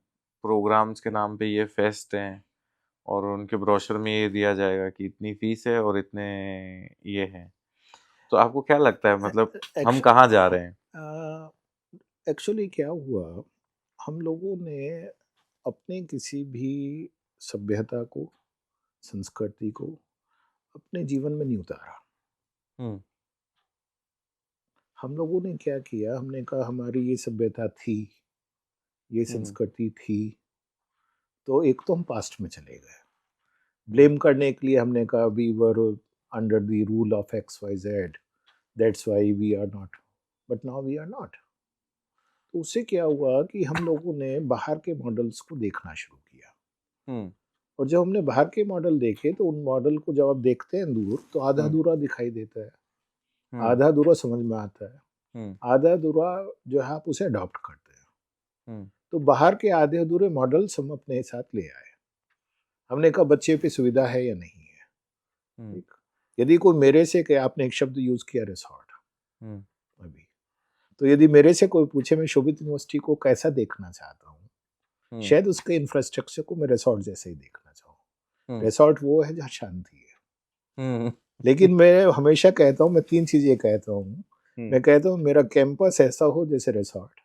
प्रोग्राम्स के नाम पे ये फेस्ट हैं, और उनके ब्रोशर में ये दिया जाएगा कि इतनी फीस है और इतने ये हैं। तो आपको क्या लगता है, मतलब हम कहाँ जा रहे हैं? एक्चुअली क्या हुआ, हम लोगों ने अपने किसी भी सभ्यता को, संस्कृति को अपने जीवन में नहीं उतारा। हम लोगों ने क्या किया, हमने कहा हमारी ये सभ्यता थी, ये संस्कृति थी, तो एक तो हम पास्ट में चले गए, ब्लेम करने के लिए हमने कहा we were under the rule of XYZ, that's why we are not, but now we are not. तो उससे क्या हुआ कि हम लोगों ने बाहर के मॉडल्स को देखना शुरू किया, और जब हमने बाहर के मॉडल देखे तो उन मॉडल को जब आप देखते हैं दूर तो आधा अधूरा दिखाई देता है, आधा अधूरा समझ में आता है, आधा अधूरा जो है आप उसे अडॉप्ट करते हैं। तो बाहर के आधे अधूरे मॉडल्स हम अपने साथ ले आए। हमने कहा बच्चे पे सुविधा है या नहीं है। ठीक, यदि कोई मेरे से कहे, आपने एक शब्द यूज किया रिसॉर्ट अभी, तो यदि मेरे से कोई पूछे मैं शोभित यूनिवर्सिटी को कैसा देखना चाहता हूँ, शायद उसके इंफ्रास्ट्रक्चर को मैं रिसॉर्ट जैसे ही देखना चाहूँ। रिसॉर्ट वो है जहाँ शांति है। लेकिन मैं हमेशा कहता हूँ, मैं 3 चीजें कहता हूँ। मैं कहता हूँ मेरा कैंपस ऐसा हो जैसे रिसॉर्ट,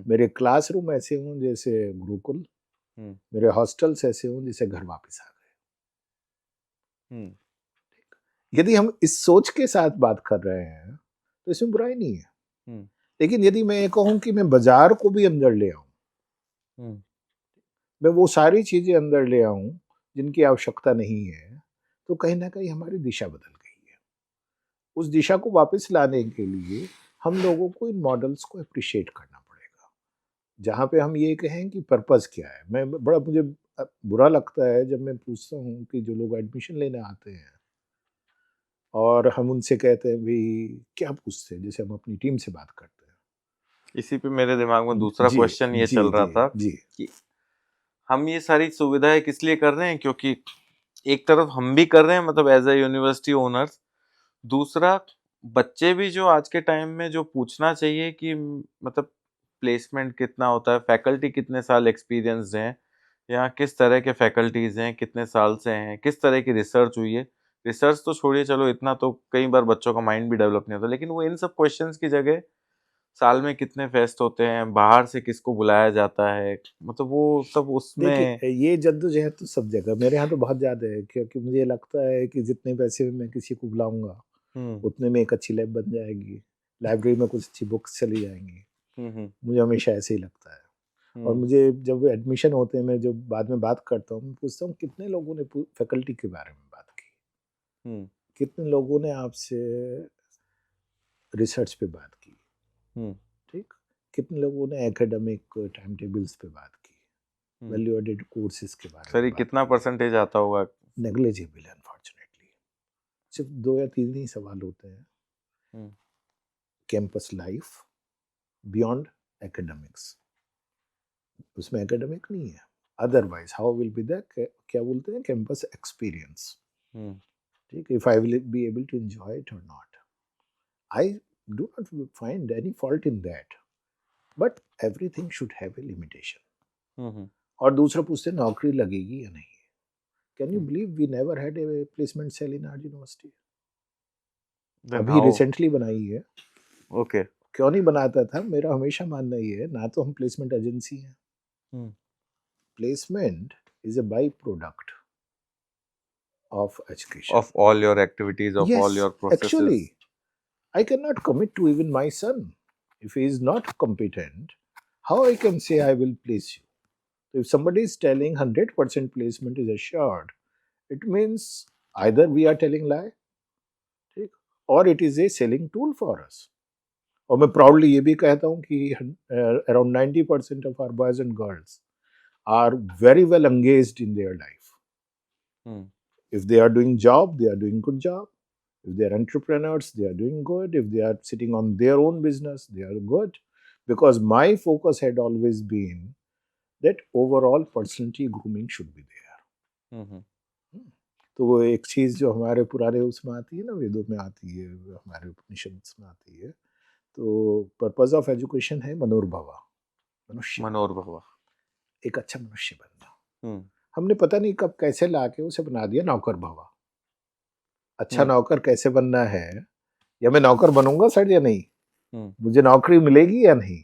मेरे क्लासरूम ऐसे हों जैसे गुरुकुल, मेरे हॉस्टल्स ऐसे हों जैसे घर वापस आ गए। यदि हम इस सोच के साथ बात कर रहे हैं तो इसमें बुराई नहीं है। लेकिन यदि मैं ये कहूँ कि मैं बाजार को भी अंदर ले आऊं, मैं वो सारी चीजें अंदर ले आऊं जिनकी आवश्यकता नहीं है, तो कहीं ना कहीं हमारी दिशा बदल गई है। उस दिशा को वापस लाने के लिए हम लोगों को इन मॉडल्स को अप्रिशिएट करना पड़ेगा, जहाँ पे हम ये कहें कि पर्पस क्या है। मैं बड़ा मुझे बुरा लगता है जब मैं पूछता हूँ कि जो लोग एडमिशन लेने आते हैं और हम उनसे कहते हैं भाई क्या पूछते हैं, जैसे हम अपनी टीम से बात करते हैं। इसी पे मेरे दिमाग में दूसरा जी क्वेश्चन ये जी चल रहा जी था जी कि हम ये सारी सुविधाएं किस लिए कर रहे हैं, क्योंकि एक तरफ हम भी कर रहे हैं मतलब एज अ यूनिवर्सिटी ओनर्स, दूसरा बच्चे भी जो आज के टाइम में जो पूछना चाहिए कि मतलब प्लेसमेंट कितना होता है, फैकल्टी कितने साल एक्सपीरियंस्ड हैं, यहाँ किस तरह के फैकल्टीज हैं, कितने साल से हैं, किस तरह की रिसर्च हुई है। रिसर्च तो छोड़िए, चलो इतना तो कई बार बच्चों का माइंड भी डेवलप नहीं होता, लेकिन वो इन सब क्वेश्चंस की जगह साल में कितने फेस्ट होते हैं, बाहर से किसको बुलाया जाता है, मतलब वो सब उसमें। देखिए, ये जद्दोजहद तो सब जगह, मेरे यहाँ तो बहुत ज़्यादा है, क्योंकि मुझे लगता है कि जितने पैसे में मैं किसी को बुलाऊंगा हम्म उतने में एक अच्छी लैब बन जाएगी, लाइब्रेरी में कुछ अच्छी बुक्स चली जाएंगी। हम्म मुझे हमेशा ऐसे ही लगता है। और हम्म मुझे जब एडमिशन होते हैं, मैं जब बाद में बात करता हूँ, मैं पूछता हूँ कितने लोगों ने फैकल्टी के बारे में बात की, हम्म कितने लोगों ने आपसे रिसर्च पे बात की, हम्म ठीक, कितने लोगों ने एकेडमिक टाइम टेबल्स पे बात की, हम्म। वैल्यू एडेड कोर्सेज के बारे सर में ये बात कितना की। परसेंटेज आता होगा? नेग्लिजिबल है अनफॉर्चुनेटली। सिर्फ 2 या 3 ही सवाल होते हैं। Hmm campus life beyond academics, उसमें एकेडमिक नहीं है। Otherwise how will be the, क्या बोलते हैं, कैंपस एक्सपीरियंस, हम्म ठीक, if I will be able to enjoy it और not. I do not find any fault in that, but everything should have a limitation. Hmm और दूसरा पूछते हैं नौकरी लगेगी या नहीं। Can you hmm. Believe we never had a placement cell in our university? Then अभी हाउ? रिसेंटली बनाई है। ओके। क्यों नहीं बनाता था, मेरा हमेशा मानना ये है, ना तो हम प्लेसमेंट एजेंसी हैं। Hmm placement is a by product of education. Of all your activities, of all Yes, your processes. actually, I cannot commit to even my son. If he is not competent, how I can say I will place you? So if somebody is telling 100% placement is assured, it means either we are telling lie, ठीक, or it is a selling tool for us. और मैं proudly ये भी कहता हूँ कि around 90% of our boys and girls are very well engaged in their life. Hmm If they are doing job, they are doing good job. If they are entrepreneurs, they are doing good. If they are sitting on their own business, they are good. Because my focus had always been that overall personality grooming should be there. हम्म तो वो एक चीज जो हमारे पुराने उसमें आती है ना, वेदों में आती है, हमारे उपनिषद में आती है, तो पर्पस ऑफ एजुकेशन है मनोर्भवा, मनुष्य मनोर भगवा। एक अच्छा मनुष्य बनना। हम्म हमने पता नहीं कब कैसे लाके उसे बना दिया नौकर भवा। अच्छा हम्म नौकर कैसे बनना है, या मैं नौकर बनूंगा सर या नहीं, हम्म। मुझे नौकरी मिलेगी या नहीं।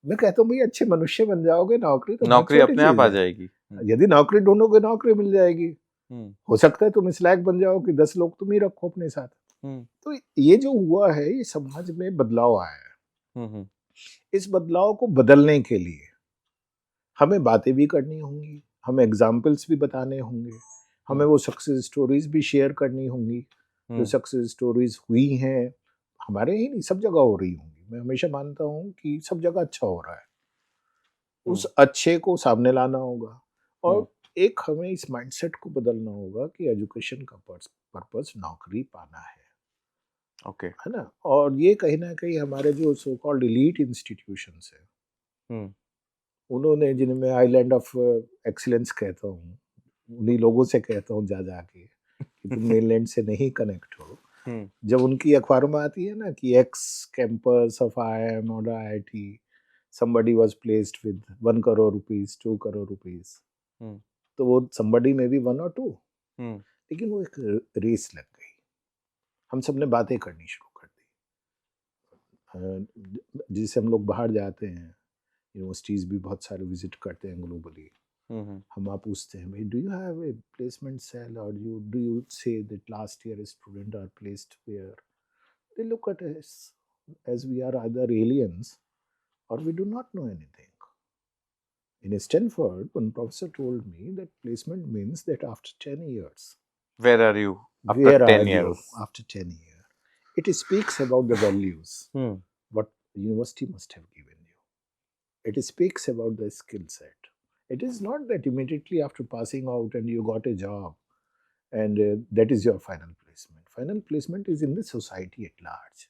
मैं कहता हूँ भाई अच्छे मनुष्य बन जाओगे, नौकरी तो बहुत नौकरी छोटी अपने आप चीज आ है। जाएगी। यदि नौकरी ढूंढोगे नौकरी मिल जाएगी। हम्म हो सकता है तुम इस लायक बन जाओ कि 10 लोग तुम ही रखो अपने साथ। हम्म तो ये जो हुआ है, ये समाज में बदलाव आया है। हम्म इस बदलाव को बदलने के लिए हमें बातें भी करनी होंगी, हमें एग्जाम्पल्स भी बताने होंगे, हमें वो सक्सेस स्टोरीज भी शेयर करनी होंगी जो हम्म सक्सेस स्टोरीज हुई हैं। हमारे ही नहीं, सब जगह हो रही होंगी। मैं हमेशा मानता हूँ कि सब जगह अच्छा हो रहा है, उस अच्छे को सामने लाना होगा। और एक हमें इस माइंडसेट को बदलना होगा कि एजुकेशन का पर्पस नौकरी पाना ओके। है ना। और ये कहीं ना कहीं हमारे जो सो कॉल्ड एलीट इंस्टीट्यूशंस है, हम्म उन्होंने, जिन्हें मैं आइलैंड ऑफ एक्सीलेंस कहता हूँ, उन्हीं लोगों से कहता हूँ जा जाके कि तुम मेनलैंड से नहीं कनेक्ट हो। हम्म जब उनकी अखबारों में आती है ना कि एक्स कैंपस ऑफ IIM और IIT somebody was placed with 1 crore rupees, 2 crore rupees, हम्म तो वो somebody में भी 1 or 2, हम्म लेकिन वो एक रेस लग गई। हम सब ने बातें करनी शुरू कर दी। जिससे हम लोग बाहर जाते हैं, यूनिवर्सिटीज़ भी बहुत सारे विजिट करते हैं ग्लोबली। हम्म हम आप पूछते हैं भाई do you have a placement cell, और you do you say that last year student are placed where, they look at us as we are either aliens or we do not know anything. In Stanford, one professor told me that placement means that after 10 years, Where are you after where 10 are you years? after 10 years? It speaks about the values, Hmm. what the university must have given you. It speaks about the skill set. It is not that immediately after passing out and you got a job and that is your final placement. Final placement is in the society at large.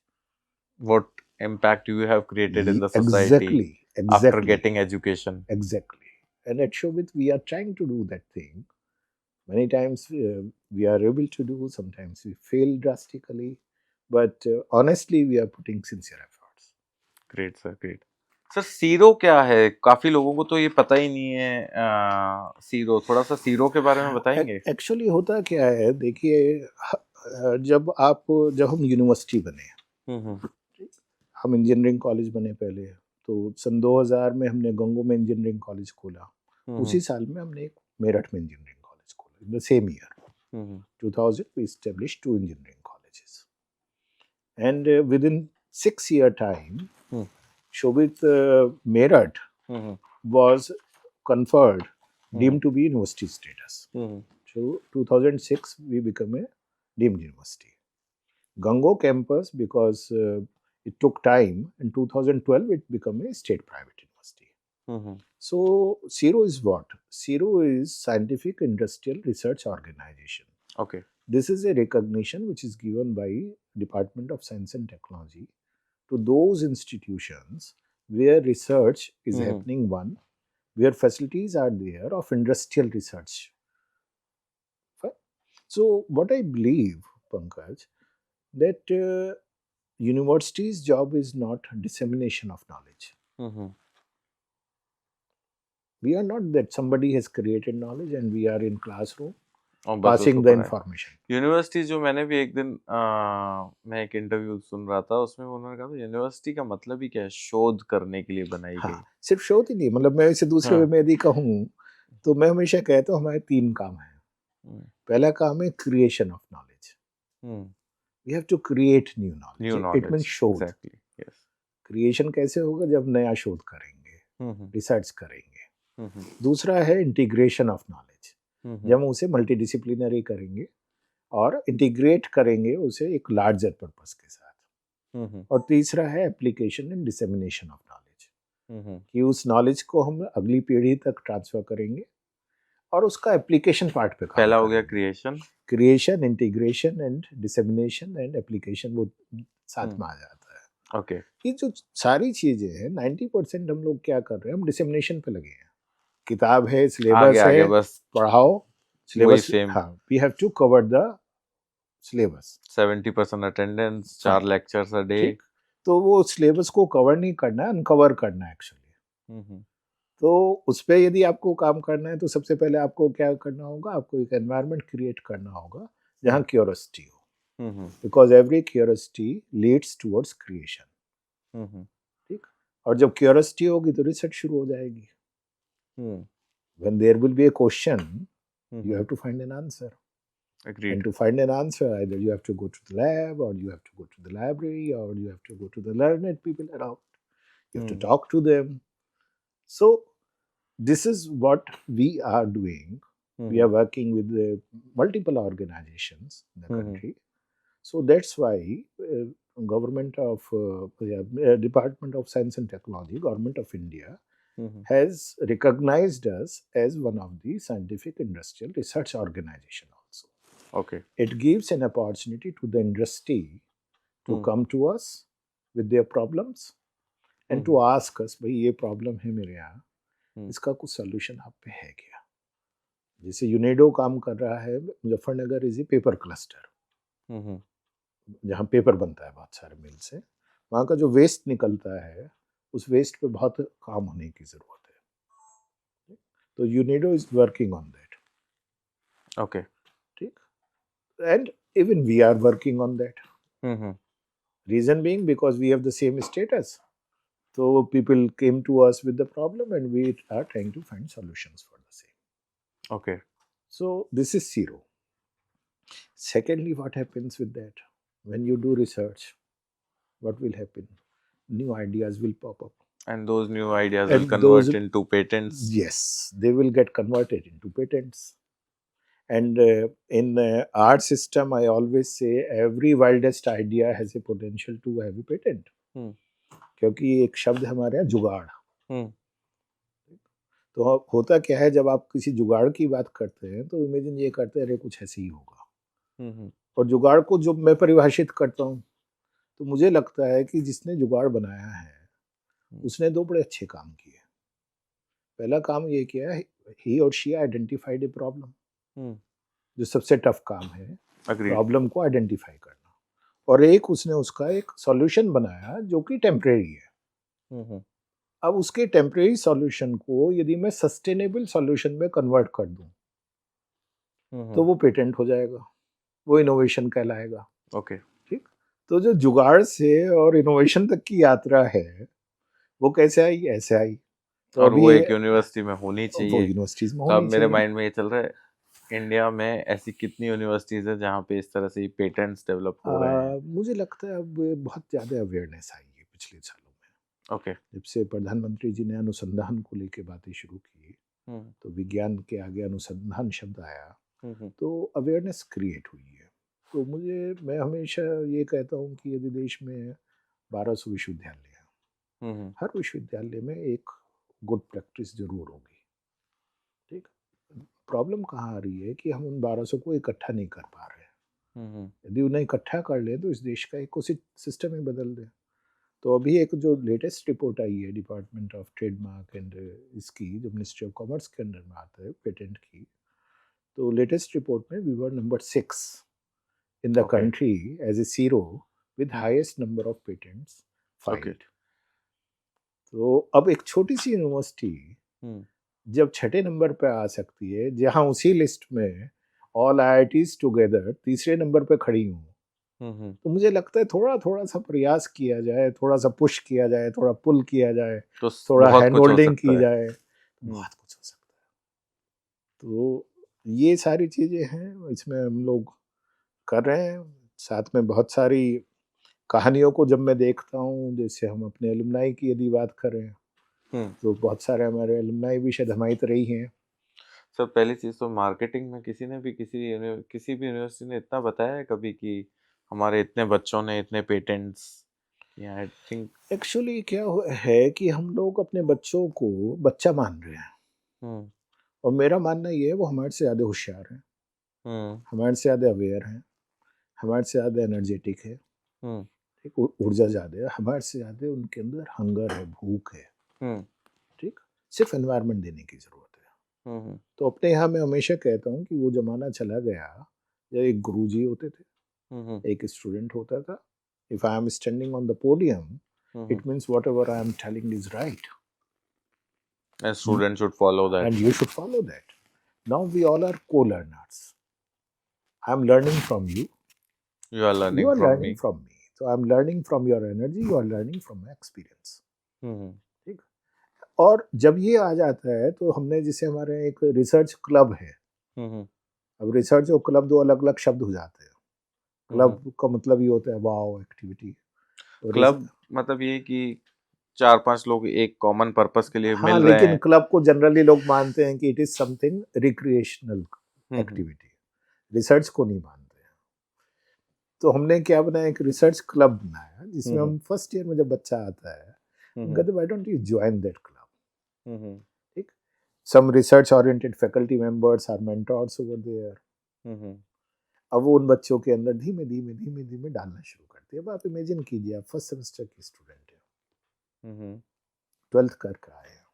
What impact you have created in the society Exactly, after exactly, getting education? exactly. And at Shobit, we are trying to do that thing. Many times we are able to do, sometimes we fail drastically, but honestly, we are putting sincere efforts. Great sir, great sir. सीरो क्या है? काफी लोगों को तो ये पता ही नहीं है। सीरो, थोड़ा सा सीरो के बारे में बताएंगे? एक्चुअली होता क्या है, देखिए, जब हम यूनिवर्सिटी बने, हम्म, हम इंजीनियरिंग कॉलेज बने पहले, तो सन 2000 में हमने गंगो में इंजीनियरिंग कॉलेज खोला। उसी साल में हमने एक मेरठ में इंजीनियरिंग कॉलेज खोला, in the same year 2000 we established 2 engineering colleges, and within 6 year time Shobit Meerut was conferred deemed to be university status. So 2006 we became a deemed university. Gango campus, because it took time, in 2012 it became a state private university. So CIRO is what? CIRO is Scientific Industrial Research Organization. Okay. This is a recognition which is given by Department of Science and Technology to those institutions where research is happening, one, where facilities are there of industrial research. Fine. So what I believe, Pankaj, that university's job is not dissemination of knowledge. We are not that somebody has created knowledge and we are in classroom और बस passing उसको the पढ़ाए। information. University जो मैंने भी एक दिन मैं एक इंटरव्यू सुन रहा था, उसमें उन्होंने कहा था यूनिवर्सिटी का मतलब ही क्या है? शोध करने के लिए बनाई गई। हाँ, सिर्फ शोध ही नहीं, मतलब मैं इसे दूसरे हाँ। वे में यदि कहूँ तो मैं हमेशा कहता हूँ हमारे 3 काम हैं। पहला काम है creation of knowledge. We have to create new new knowledge, it knowledge, means शोध। Exactly, yes. क्रिएशन कैसे होगा? जब नया शोध करेंगे, रिसर्च करेंगे। दूसरा है इंटीग्रेशन ऑफ नॉलेज, जब हम उसे मल्टीडिसिप्लिनरी करेंगे और इंटीग्रेट करेंगे उसे एक लार्जर पर्पस के साथ। और तीसरा है application and dissemination of knowledge, कि उस नॉलेज को हम अगली पीढ़ी तक ट्रांसफर करेंगे और उसका एप्लीकेशन पार्ट पे काम पहला हो गया करेंगे। Creation, integration and dissemination and application, वो साथ में आ जाता है। ओके। ये जो सारी चीजें हैं 90% हम लोग क्या कर रहे हैं, हम डिसेमिनेशन पे लगे हैं। किताब है, सिलेबस है, बस पढ़ाओ, सिलेबस। सेम। हाँ, we have to cover the syllabus. 70% attendance, 4 lectures a day. तो वो सिलेबस को कवर नहीं करना है, अनकवर करना है एक्चुअली। तो उस पर यदि आपको काम करना है तो सबसे पहले आपको क्या करना होगा? आपको एक एनवायरनमेंट क्रिएट करना होगा जहाँ क्यूरियोसिटी हो, because every curiosity leads towards creation. ठीक। और जब क्यूरियोसिटी होगी तो रिसर्च शुरू हो जाएगी। When there will be a question, you have to find an answer. Agreed. And to find an answer, either you have to go to the lab, or you have to go to the library, or you have to go to the learned people around. You have to talk to them. So this is what we are doing. We are working with multiple organizations in the country. So that's why government of Department of Science and Technology, Government of India, has recognized us as one of the scientific industrial research organization also. Okay. It gives an opportunity to the industry to come to us with their problems and to ask us, भाई ये problem है मेरे यहाँ, इसका कुछ solution आप पे है क्या? जैसे यूनेडो काम कर रहा है, Muzaffarnagar is a paper cluster, जहाँ पेपर बनता है बहुत सारे मिल से। वहाँ का जो वेस्ट निकलता है, उस वेस्ट पे बहुत काम होने की जरूरत है। तो यूनेडो is working on that. Okay. ठीक। And even we are working on that. Reason being because we have the same status, so people came to us with the problem and we are trying to find solutions for the same. Okay. So this is zero. Secondly, what happens with that? When you do research, what will happen? New ideas will pop up. And those new ideas will And convert those, into patents. yes, they will get converted into patents. And in our system, I always say every wildest idea has a potential to have a patent. Hmm. क्योंकि एक शब्द हमारे यहाँ जुगाड़, Hmm. तो होता क्या है, जब आप किसी जुगाड़ की बात करते हैं तो इमेजिन ये करते हैं अरे कुछ ऐसे ही होगा। Hmm. और जुगाड़ को जब मैं परिभाषित करता हूँ तो मुझे लगता है कि जिसने जुगाड़ बनाया है उसने दो बड़े अच्छे काम किए। पहला काम ये किया है, ही और she identified a problem, Hmm. जो सबसे टफ काम है, Agreed. प्रॉब्लम को आइडेंटिफाई करना। और एक उसने उसका एक सॉल्यूशन बनाया जो कि टेम्परेरी है। Hmm. अब उसके टेम्परेरी सॉल्यूशन को यदि मैं सस्टेनेबल सॉल्यूशन में कन्वर्ट कर दूं तो वो पेटेंट हो जाएगा, वो इनोवेशन कहलाएगा। Okay. ठीक, तो जो जुगाड़ से और इनोवेशन तक की यात्रा है वो कैसे आई, ऐसे आई। तो और अभी वो एक यूनिवर्सिटी में होनी वो चाहिए। यूनिवर्सिटीज में तो अब होनी मेरे चाहिए। माइंड में ये चल रहा है, इंडिया में ऐसी कितनी यूनिवर्सिटीज है जहाँ पे इस तरह से पेटेंट्स डेवलप हो रहे हैं? मुझे लगता है अब बहुत ज़्यादा अवेयरनेस आई है पिछले सालों में। ओके। जब से प्रधानमंत्री जी ने अनुसंधान को लेकर बातें शुरू की तो विज्ञान के आगे अनुसंधान शब्द आया, तो अवेयरनेस क्रिएट हुई है। तो मैं हमेशा ये कहता हूँ कि यदि देश में 1200 विश्वविद्यालय हैं, हर विश्वविद्यालय में एक गुड प्रैक्टिस जरूर होगी। ठीक, प्रॉब्लम कहाँ आ रही है कि हम उन 1200 को इकट्ठा नहीं कर पा रहे हैं। यदि उन्हें इकट्ठा कर ले तो इस देश का इको सिस्टम ही बदल दे। तो अभी एक जो लेटेस्ट रिपोर्ट आई है डिपार्टमेंट ऑफ ट्रेडमार्क एंड इसकी, जो मिनिस्ट्री ऑफ कॉमर्स के अंडर में आता है, पेटेंट की, तो लेटेस्ट रिपोर्ट में we were number 6 in the Okay. country as a zero with highest number of patents filed. Okay. तो अब एक छोटी सी यूनिवर्सिटी जब छठे नंबर पे आ सकती है, जहां उसी लिस्ट में ऑल आईआईटीज टुगेदर तीसरे नंबर पे खड़ी हूँ, तो मुझे लगता है थोड़ा थोड़ा सा प्रयास किया जाए, थोड़ा सा पुश किया जाए, थोड़ा पुल किया जाए, तो थोड़ा बहुत हैंड कुछ हो होल्डिंग सकता की है। जाए, तो बहुत कुछ हो सकता है। तो ये सारी चीजें हैं, इसमें हम लोग कर रहे हैं। साथ में बहुत सारी कहानियों को जब मैं देखता हूँ, जैसे हम अपने एलुमनाई की यदि बात करें तो बहुत सारे हमारे एलुमनाई भी शायद हमारी तरह ही हैं। सर पहली चीज तो मार्केटिंग में किसी भी यूनिवर्सिटी ने इतना बताया है कभी कि हमारे इतने बच्चों ने इतने पेटेंट्स? आई थिंक एक्चुअली क्या है कि हम लोग अपने बच्चों को बच्चा मान रहे हैं, और मेरा मानना ये है वो हमारे से ज़्यादा होशियार हैं, हमारे से ज़्यादा अवेयर हैं, हमारे से ज़्यादा एनर्जेटिक है, ठीक, ऊर्जा ज़्यादा है, हमारे से ज़्यादा उनके अंदर हंगर है, भूख है। ठीक, सिर्फ एनवायरनमेंट देने की ज़रूरत है। तो अपने यहाँ मैं हमेशा कहता हूँ कि वो ज़माना चला गया जब एक गुरुजी होते थे, एक स्टूडेंट होता था। If I am standing on the podium it means what ever I am telling is right A student should follow that. and you should follow that. Now we all are co-learners. I am learning from you, You are learning you are from learning me. from me. So I am learning from your energy, you are learning from my experience. ठीक, और जब ये आ जाता है तो हमने, जैसे हमारे एक रिसर्च क्लब है, अब रिसर्च और क्लब दो अलग अलग शब्द हो जाते हैं। क्लब का मतलब ये होता है वाओ एक्टिविटी, क्लब मतलब ये कि 4-5 लोग एक कॉमन पर्पस के लिए हाँ, मिल रहे लेकिन हैं। क्लब को जनरली लोग मानते हैं कि it is something recreational activity, research को नहीं मानते हैं। तो हमने क्या बनाया, एक रिसर्च क्लब बनाया जिसमें हम फर्स्ट ईयर में जब बच्चा आता है कहते why don't you join that club. ठीक, some research oriented faculty members are mentors over there. अब वो उन बच्चों के अंदर धीमे धीमे धीमे धीमे डालना शुरू करते हैं। अब आप इमेजिन कीजिए, आप फर्स्ट सेमेस्टर की स्टूडेंट है, 12th करके आए हैं,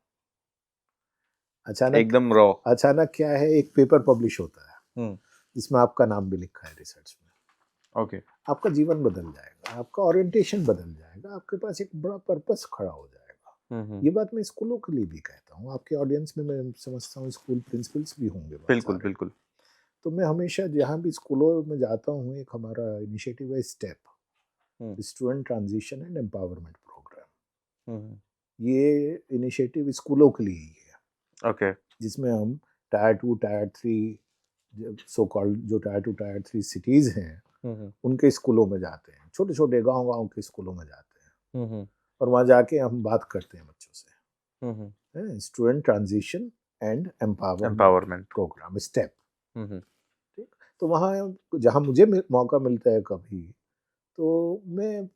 एकदम रॉ, अचानक क्या है, एक पेपर पब्लिश होता है जिसमें आपका नाम भी लिखा है रिसर्च में। ओके, आपका जीवन बदल जाएगा, आपका ओरिएंटेशन बदल जाएगा, आपके पास एक बड़ा पर्पस खड़ा हो जाएगा। ये बात मैं स्कूलों के लिए भी कहता हूँ, आपके ऑडियंस में मैं समझता हूँ स्कूल प्रिंसिपल्स भी होंगे। बिल्कुल बिल्कुल। तो मैं हमेशा जहाँ भी स्कूलों में जाता हूँ, एक हमारा इनिशिएटिव है step, student transition and empowerment programme. ये इनिशिएटिव स्कूलों के लिए ही है। ओके, जिसमें हम टायर 2 टायर 3 सो कॉल्ड जो टायर 2 टायर 3 सिटीज हैं उनके स्कूलों में जाते हैं, छोटे छोटे गांव के स्कूलों में जाते हैं, और वहाँ जाके हम बात करते हैं बच्चों से। Hmm. Student transition and empowerment empowerment. Program step. Hmm. ठीक, तो वहाँ जहाँ मुझे मौका मिलता है कभी, तो मैं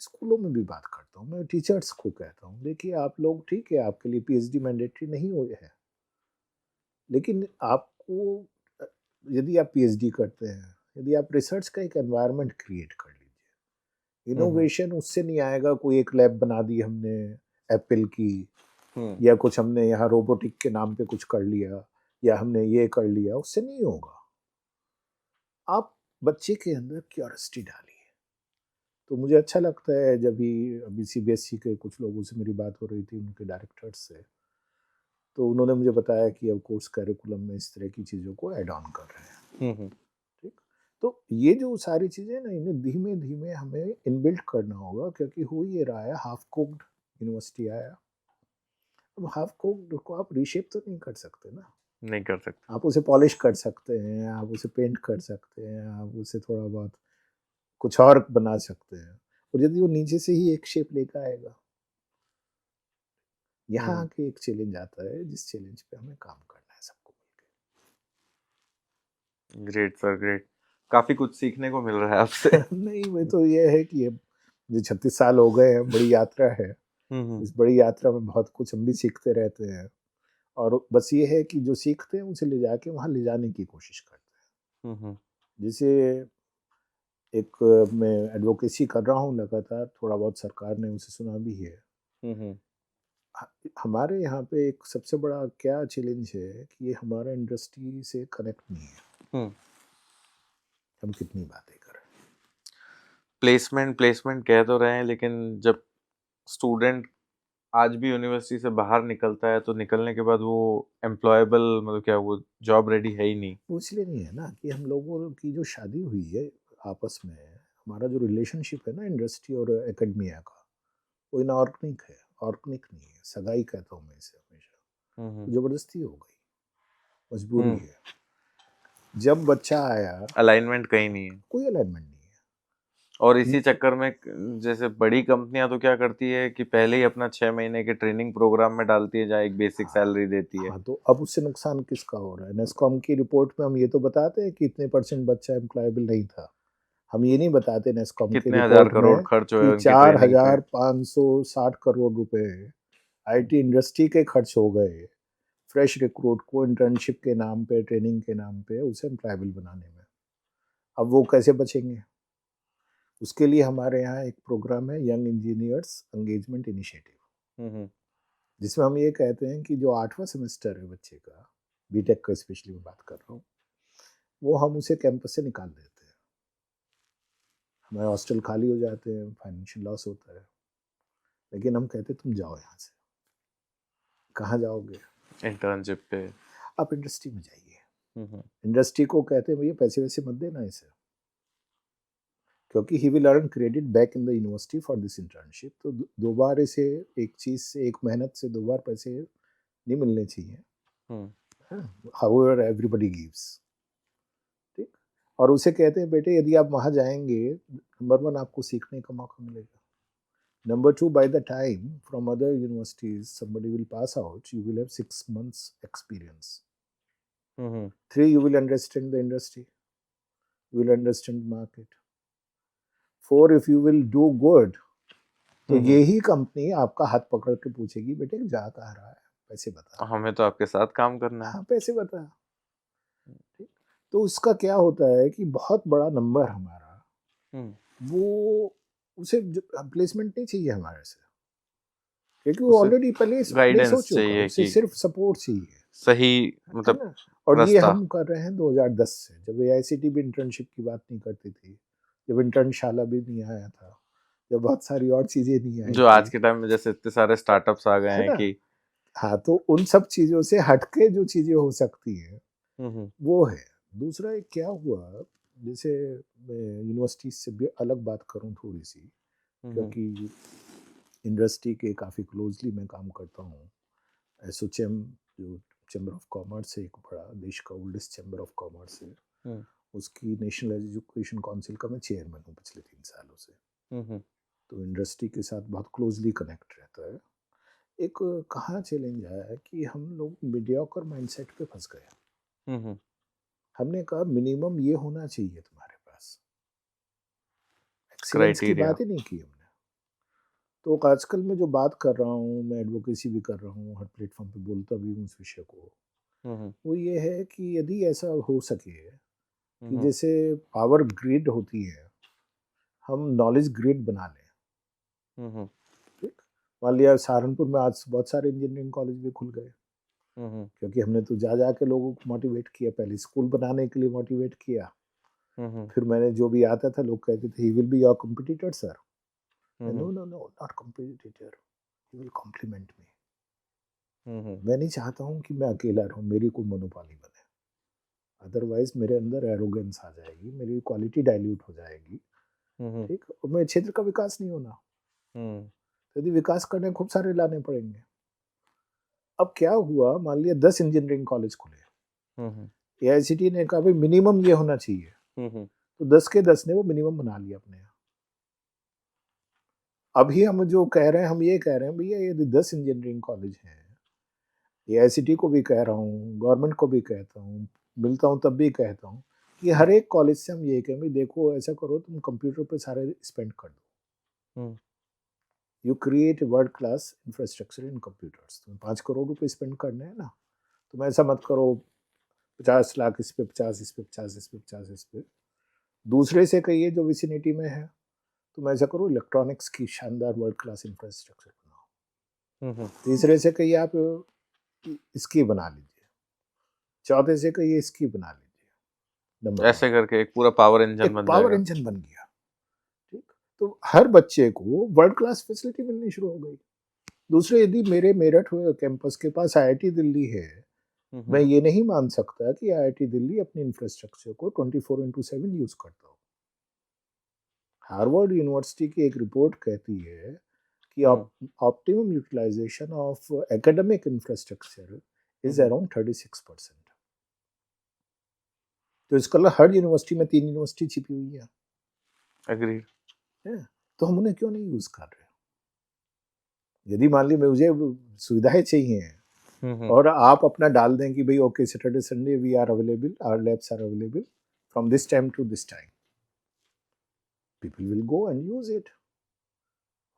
स्कूलों में भी बात करता हूँ। मैं टीचर्स को कहता हूँ, देखिए आप लोग ठीक है, आपके लिए पीएचडी मैंडेटरी नहीं हुए है, लेकिन आपको यदि आप पीएचडी करते हैं, यदि आप रिसर्च का एक एनवायरनमेंट क्रिएट कर लीजिए, इनोवेशन उससे नहीं आएगा कोई एक लैब बना दी हमने एप्पल की, या कुछ हमने यहाँ रोबोटिक के नाम पे कुछ कर लिया, या हमने ये कर लिया, उससे नहीं होगा। आप बच्चे के अंदर क्यूरियोसिटी डालिए। तो मुझे अच्छा लगता है जब भी अभी सीबीएसई के कुछ लोगों से मेरी बात हो रही थी, उनके डायरेक्टर्स से, तो उन्होंने मुझे बताया कि अब कोर्स करिकुलम में इस तरह की चीज़ों को ऐड ऑन कर रहे हैं। ठीक, तो ये जो सारी चीज़ें ना, इन्हें धीमे धीमे हमें इनबिल्ट करना होगा, क्योंकि हो ये रहा है हाफ कुक्ड यूनिवर्सिटी आया। अब हाफ कुक्ड को आप रीशेप तो नहीं कर सकते ना, नहीं कर सकते। आप उसे पॉलिश कर सकते हैं, आप उसे पेंट कर सकते हैं, आप उसे थोड़ा बहुत कुछ और बना सकते हैं, और यदि वो नीचे से ही एक शेप लेकर आएगा, यहाँ आके एक चैलेंज आता है, जिस चैलेंज पे हमें काम करना है सबको मिलकर। Great sir, great. काफी कुछ सीखने को मिल रहा है आपसे। नहीं, वो तो ये है कि मुझे 36 साल हो गए हैं, बड़ी यात्रा है। इस बड़ी यात्रा में बहुत कुछ हम भी सीखते रहते हैं, और बस ये है कि जो सीखते हैं उसे ले जाके वहाँ ले जाने की कोशिश करते हैं। जैसे एक मैं एडवोकेसी कर रहा हूँ लगातार, थोड़ा बहुत सरकार ने उसे सुना भी है। हमारे यहाँ पे एक सबसे बड़ा क्या चैलेंज है कि ये हमारा इंडस्ट्री से कनेक्ट नहीं है। हम कितनी बातें करें, प्लेसमेंट प्लेसमेंट कह तो रहे हैं, लेकिन जब स्टूडेंट आज भी यूनिवर्सिटी से बाहर निकलता है तो निकलने के बाद वो एम्प्लॉयबल, मतलब क्या वो जॉब रेडी है ही नहीं। वो इसलिए नहीं है ना कि हम लोगों की जो शादी हुई है आपस में, हमारा जो रिलेशनशिप है ना इंडस्ट्री और एकेडमिया का, वो इनऑर्गेनिक है, ऑर्गेनिक नहीं है। सगाई कहता हूँ मैं इसे हमेशा, तो जबरदस्ती हो गई, मजबूरी है। जब बच्चा आया, अलाइनमेंट कहीं नहीं है, कोई अलाइनमेंट नहीं है। और इसी चक्कर में जैसे बड़ी कंपनियां तो क्या करती है कि पहले ही अपना 6 महीने के ट्रेनिंग प्रोग्राम में डालती है, जहाँ एक बेसिक सैलरी देती है। हाँ, तो अब उससे नुकसान किसका हो रहा है? नेस्कॉम की रिपोर्ट में हम ये तो बताते हैं कि इतने % बच्चा एम्प्लॉयबल नहीं था। हम ये नहीं बताते नेस्कॉम की कितने हजार रिपोर्ट करोड़ में खर्च हुए कि उनकी ट्रेनिंग पे। 4,560 करोड़ रुपए आईटी इंडस्ट्री के खर्च हो गए फ्रेश रिक्रूट को इंटर्नशिप के नाम पे, ट्रेनिंग के नाम पे उसे एम्प्लॉयबल बनाने में। अब वो कैसे बचेंगे? उसके लिए हमारे यहाँ एक प्रोग्राम है, यंग इंजीनियर्स एंगेजमेंट इनिशिएटिव, जिसमें हम ये कहते हैं कि जो 8वां सेमेस्टर है बच्चे का, बीटेक का स्पेशली मैं बात कर रहा हूँ, वो हम उसे कैंपस से निकाल देते हैं। हमारे हॉस्टल खाली हो जाते हैं, फाइनेंशियल लॉस होता है, लेकिन हम कहते हैं तुम जाओ यहाँ से। कहाँ जाओगे? इंटर्नशिप पे। आप इंडस्ट्री में जाइए। इंडस्ट्री को कहते हैं भैया पैसे वैसे मत देना इसे, क्योंकि he will earn credit back in the university for this internship. तो दो बार इसे, एक चीज से, एक मेहनत से 2 बार पैसे नहीं मिलने चाहिए। However everybody gives. ठीक, और उसे कहते हैं बेटे यदि आप वहां जाएंगे, नंबर 1 आपको सीखने का मौका मिलेगा, number 2 by the time from other universities somebody will pass out, you will have 6 months experience. 3 you will understand the industry, you will understand the market. 4 if you will do good, तो यही company आपका हाथ पकड़ के पूछेगी बेटे जा कहाँ रहा है, पैसे बता। हमें तो आपके साथ काम करना है। हाँ, पैसे बता। ठीक, तो उसका क्या होता है कि बहुत बड़ा नंबर हमारा, वो उसे प्लेसमेंट नहीं चाहिए हमारे से, क्योंकि वो ऑलरेडी प्लेस हो गाइडेंस चुका, चाहिए उसे कि सिर्फ सपोर्ट चाहिए, सही, है मतलब ना। और ये रास्ता। हम कर रहे हैं 2010 से, जब एआईसीटी भी इंटर्नशिप की बात नहीं करती थी, जब इंटर्नशाला भी नहीं आया था, जब बहुत सारी और चीजें नहीं आई जो थी, आज के टाइम में जैसे इतने सारे स्टार्टअप्स आ गए है हैं ना। कि हाँ, तो उन सब चीजों से हटके जो चीजें हो सकती हैं वो है। दूसरा एक क्या हुआ, जैसे मैं यूनिवर्सिटी से भी अलग बात करूं थोड़ी सी, क्योंकि इंडस्ट्री के काफ़ी क्लोजली मैं काम करता हूँ। एसोचेम जो चैम्बर ऑफ कॉमर्स है, एक बड़ा देश का ओल्डेस्ट चैम्बर ऑफ कॉमर्स है, उसकी नेशनल एजुकेशन काउंसिल का मैं चेयरमैन हूँ पिछले 3 सालों से। तो इंडस्ट्री के साथ बहुत क्लोजली कनेक्ट रहता है। एक कहाँ चैलेंज आया है कि हम लोग मीडियोकर माइंडसेट पे फंस गए। हम्म। हमने कहा मिनिमम ये होना चाहिए तुम्हारे पास, एक्सीलेंस की क्राइटेरिया। बात ही नहीं की हमने। तो आजकल मैं जो बात कर रहा हूँ, मैं एडवोकेसी भी कर रहा हूँ, हर प्लेटफॉर्म पे बोलता भी हूँ इस विषय को, हम्म। वो ये है कि यदि ऐसा हो सके कि हम्म। जैसे पावर ग्रिड होती है, हम नॉलेज ग्रिड बना लें। हम्म। ठीक, मान लिया सहारनपुर में आज बहुत सारे इंजीनियरिंग कॉलेज भी खुल गए, हम्म। क्योंकि हमने तो जा के लोगों को मोटिवेट किया, पहले स्कूल बनाने के लिए मोटिवेट किया, हम्म। फिर मैंने जो भी आता था लोग कहते थे he will be your competitor sir. No hmm. No no, not competitor, he will complement me. Hmm. मैं नहीं चाहता हूँ कि मैं अकेला रहूँ, मेरी कोई मोनोपोली बने, अदरवाइज मेरे अंदर एरोगेंस आ जाएगी, मेरी क्वालिटी डाइल्यूट हो जाएगी। हम्म। ठीक, और मेरे क्षेत्र का विकास नहीं होना। हम्म। तो यदि विकास करने खूब सारे लाने पड़ेंगे। अब क्या हुआ, मान लिया 10 इंजीनियरिंग कॉलेज खुले, हम्म। एआईसीटी ने कहा भाई मिनिमम ये होना चाहिए, हम्म। तो 10 के 10 ने वो मिनिमम बना लिया अपने यहाँ। अभी हम जो कह रहे हैं, हम ये कह रहे हैं भैया यदि 10 इंजीनियरिंग कॉलेज हैं, एआईसीटी को भी कह रहा हूँ, गवर्नमेंट को भी कहता हूँ, मिलता हूँ तब भी कहता हूँ कि हर एक कॉलेज से हम ये कहें भाई देखो ऐसा करो, तुम कंप्यूटर पे सारे स्पेंड कर दो, you create world class infrastructure in computers. तुम्हें 5 करोड़ रुपए स्पेंड करने हैं ना, तुम ऐसा मत करो 50 लाख इस पे, 50 इस पे, 50 इस पे, 50 इस पे। दूसरे से कहिए जो विसिनिटी में है, तुम ऐसा करो इलेक्ट्रॉनिक्स की शानदार वर्ल्ड क्लास इंफ्रास्ट्रक्चर बनाओ। तीसरे से कहिए आप इसकी बना लीजिए, चौथे से कहिए इसकी बना लीजिए। नंबर ऐसे करके एक पूरा पावर इंजन एक बन पावर जाएगा। इंजन बन गया। ठीक, तो हर बच्चे को वर्ल्ड क्लास फैसिलिटी मिलनी शुरू हो गई। दूसरे, यदि मेरे मेरठ कैंपस के पास आईआईटी दिल्ली है, मैं ये नहीं मान सकता कि आईआईटी दिल्ली अपने इंफ्रास्ट्रक्चर को 24/7 यूज करता हो। हार्वर्ड यूनिवर्सिटी की एक रिपोर्ट कहती है कि optimum utilization of academic infrastructure is around 36%। तो इसका मतलब हर यूनिवर्सिटी में 3 यूनिवर्सिटी छिपी हुई है। एग्रीड। तो हम उन्हें क्यों नहीं यूज कर रहे? यदि मान ली मुझे सुविधाएं चाहिए और आप अपना डाल दें कि भाई okay Saturday Sunday we are available, our labs are available from this time to this time, people will go and use it.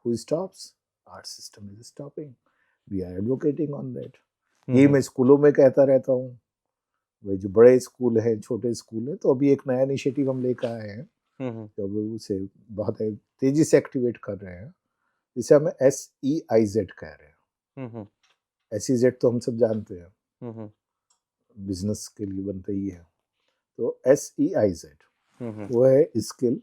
Who stops? Our system is stopping. We are advocating on that. यही मैं स्कूलों में कहता रहता हूँ, भाई जो बड़े स्कूल हैं, छोटे स्कूल हैं, तो अभी एक नया इनिशिएटिव हम लेकर आए हैं, तो अभी उसे बहुत तेजी से एक्टिवेट कर रहे हैं, जिसे हम SEIZ कह रहे हैं। SEZ तो हम सब जानते हैं, बिजनेस के लिए बनता ही है। तो SEIZ वो है skill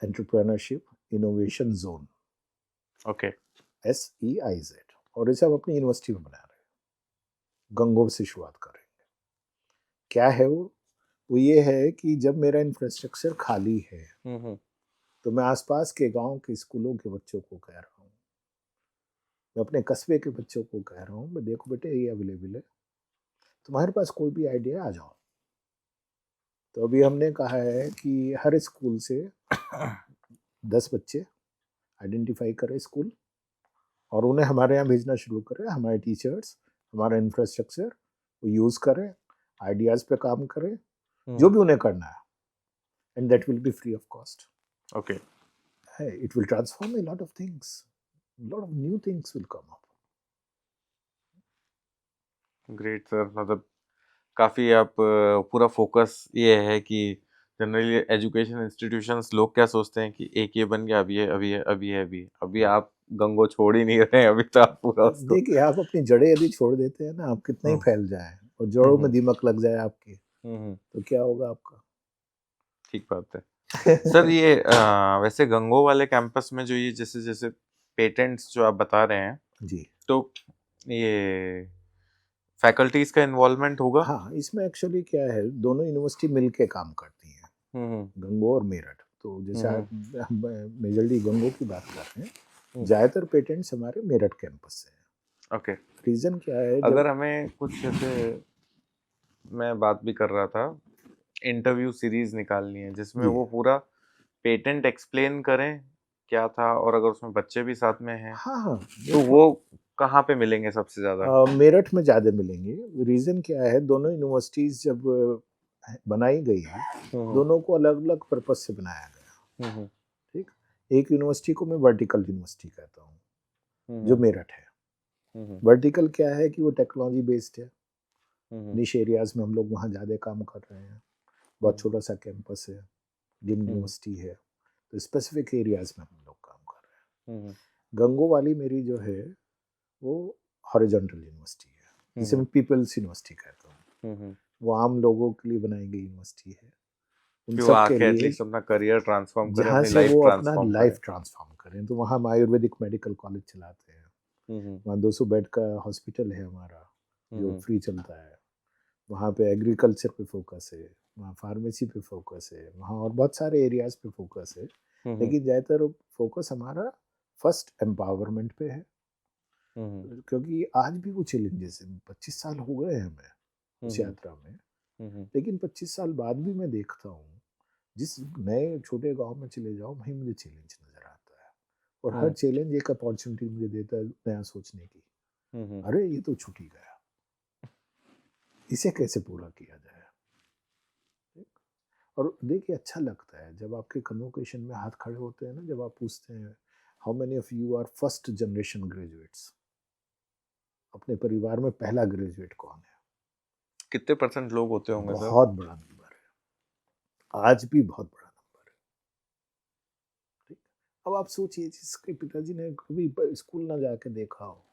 entrepreneurship innovation zone. Okay. SEIZ, और इसे हम अपनी यूनिवर्सिटी में बना रहे हैं, गंगोर से शुरुआत करेंगे। क्या है वो ये है कि जब मेरा इंफ्रास्ट्रक्चर खाली है, तो मैं आसपास के गांव के स्कूलों के बच्चों को कह रहा हूँ, मैं अपने कस्बे के बच्चों को कह रहा हूँ, मैं देखो बेटे ये अवेलेबल है, तुम्हारे पास कोई भी आइडिया आ जाओ। तो अभी हमने कहा है कि हर स्कूल से 10 बच्चे आइडेंटिफाई करें स्कूल, और उन्हें हमारे यहाँ भेजना शुरू करें। हमारे टीचर्स हमारा इंफ्रास्ट्रक्चर वो यूज़ करें, आइडियाज़ पे काम करें, जो भी उन्हें करना है, and that will be free of cost. Okay. It will transform a lot of things, lot of new things will come up. Great sir, मतलब काफ़ी आप पूरा फोकस ये है कि जनरली एजुकेशन इंस्टीट्यूशंस लोग क्या सोचते हैं कि एक ये बन गया, अभी है, अभी है, अभी है, अभी है। अभी आप गंगो छोड़ ही नहीं रहे हैं, अभी तो आप पूरा उसको देखिए, आप अपनी जड़ें यदि छोड़ देते हैं ना, आप कितना ही फैल जाए और जड़ों में दीमक लग जाए आपके, तो क्या होगा आपका? ठीक बात है सर। ये वैसे गंगो वाले कैंपस में जो ये जैसे जैसे पेटेंट्स जो आप बता रहे हैं जी, तो ये फैकल्टीज का इन्वॉल्वमेंट होगा? हाँ, इसमें एक्चुअली क्या है, दोनों यूनिवर्सिटी मिलके काम करती हैं, गंगो और मेरठ। तो जैसे हम मेजरली गंगो की बात कर रहे हैं, ज़्यादातर पेटेंट्स हमारे मेरठ कैंपस से हैं। ओके। रीज़न क्या है, अगर हमें कुछ जैसे, मैं बात भी कर रहा था, इंटरव्यू सीरीज निकालनी है जिसमें जी, वो पूरा पेटेंट एक्सप्लेन करें क्या था, और अगर उसमें बच्चे भी साथ में हैं हाँ हाँ, तो वो कहाँ पे मिलेंगे सबसे ज्यादा? मेरठ में ज़्यादा मिलेंगे। रीज़न क्या है, दोनों यूनिवर्सिटीज़ जब बनाई गई, दोनों को अलग अलग पर्पज से बनाया गया। ठीक, एक यूनिवर्सिटी को मैं वर्टिकल यूनिवर्सिटी कहता हूँ, जो मेरठ है। वर्टिकल क्या है कि वो टेक्नोलॉजी बेस्ड है, निश एरियाज में हम लोग वहाँ ज़्यादा काम कर रहे हैं, बहुत छोटा सा कैंपस है, जिम यूनिवर्सिटी है, तो स्पेसिफिक एरियाज में हम लोग काम कर रहे हैं। गंगो वाली मेरी जो है वो हॉरिजॉन्टल यूनिवर्सिटी है, जिसे मैं पीपल्स यूनिवर्सिटी कहता हूँ। वो आम लोगों के लिए बनाई गई यूनिवर्सिटी है, उन कि वो सब के आके लिए, एटलीस्ट अपना करियर ट्रांसफॉर्म करें, जहाँ अपनी से लाइफ वो अपना ट्रांसफॉर्म लाइफ करें। ट्रांसफॉर्म करें। तो वहाँ हम आयुर्वेदिक मेडिकल कॉलेज चलाते हैं, वहाँ 200 बेड का हॉस्पिटल है हमारा जो फ्री चलता है। वहाँ पे एग्रीकल्चर पे फोकस है, वहाँ फार्मेसी पे फोकस है, वहाँ और बहुत सारे एरियाज पे फोकस है, लेकिन ज़्यादातर फोकस हमारा फर्स्ट एम्पावरमेंट पे है। क्योंकि आज भी वो चैलेंजेस हैं, 25 साल हो गए हैं हमें उस यात्रा में, लेकिन 25 साल बाद भी मैं देखता हूँ, जिस नए छोटे गांव में चले जाओ वहीं मुझे चैलेंज नजर आता है, और हर चैलेंज एक अपॉर्चुनिटी मुझे देता है नया सोचने की। अरे ये तो छूट ही गया, इसे कैसे पूरा किया जाए। और देखिए अच्छा लगता है जब आपके कन्वोकेशन में हाथ खड़े होते हैं ना, जब आप पूछते हैं how many of you are first generation graduates, अपने परिवार में पहला ग्रेजुएट कौन है, कितने परसेंट लोग होते होंगे सर? बहुत बड़ा नंबर है, आज भी बहुत बड़ा नंबर है। ठीक, अब आप सोचिए जिसके पिताजी ने कभी स्कूल ना जाके देखा हो,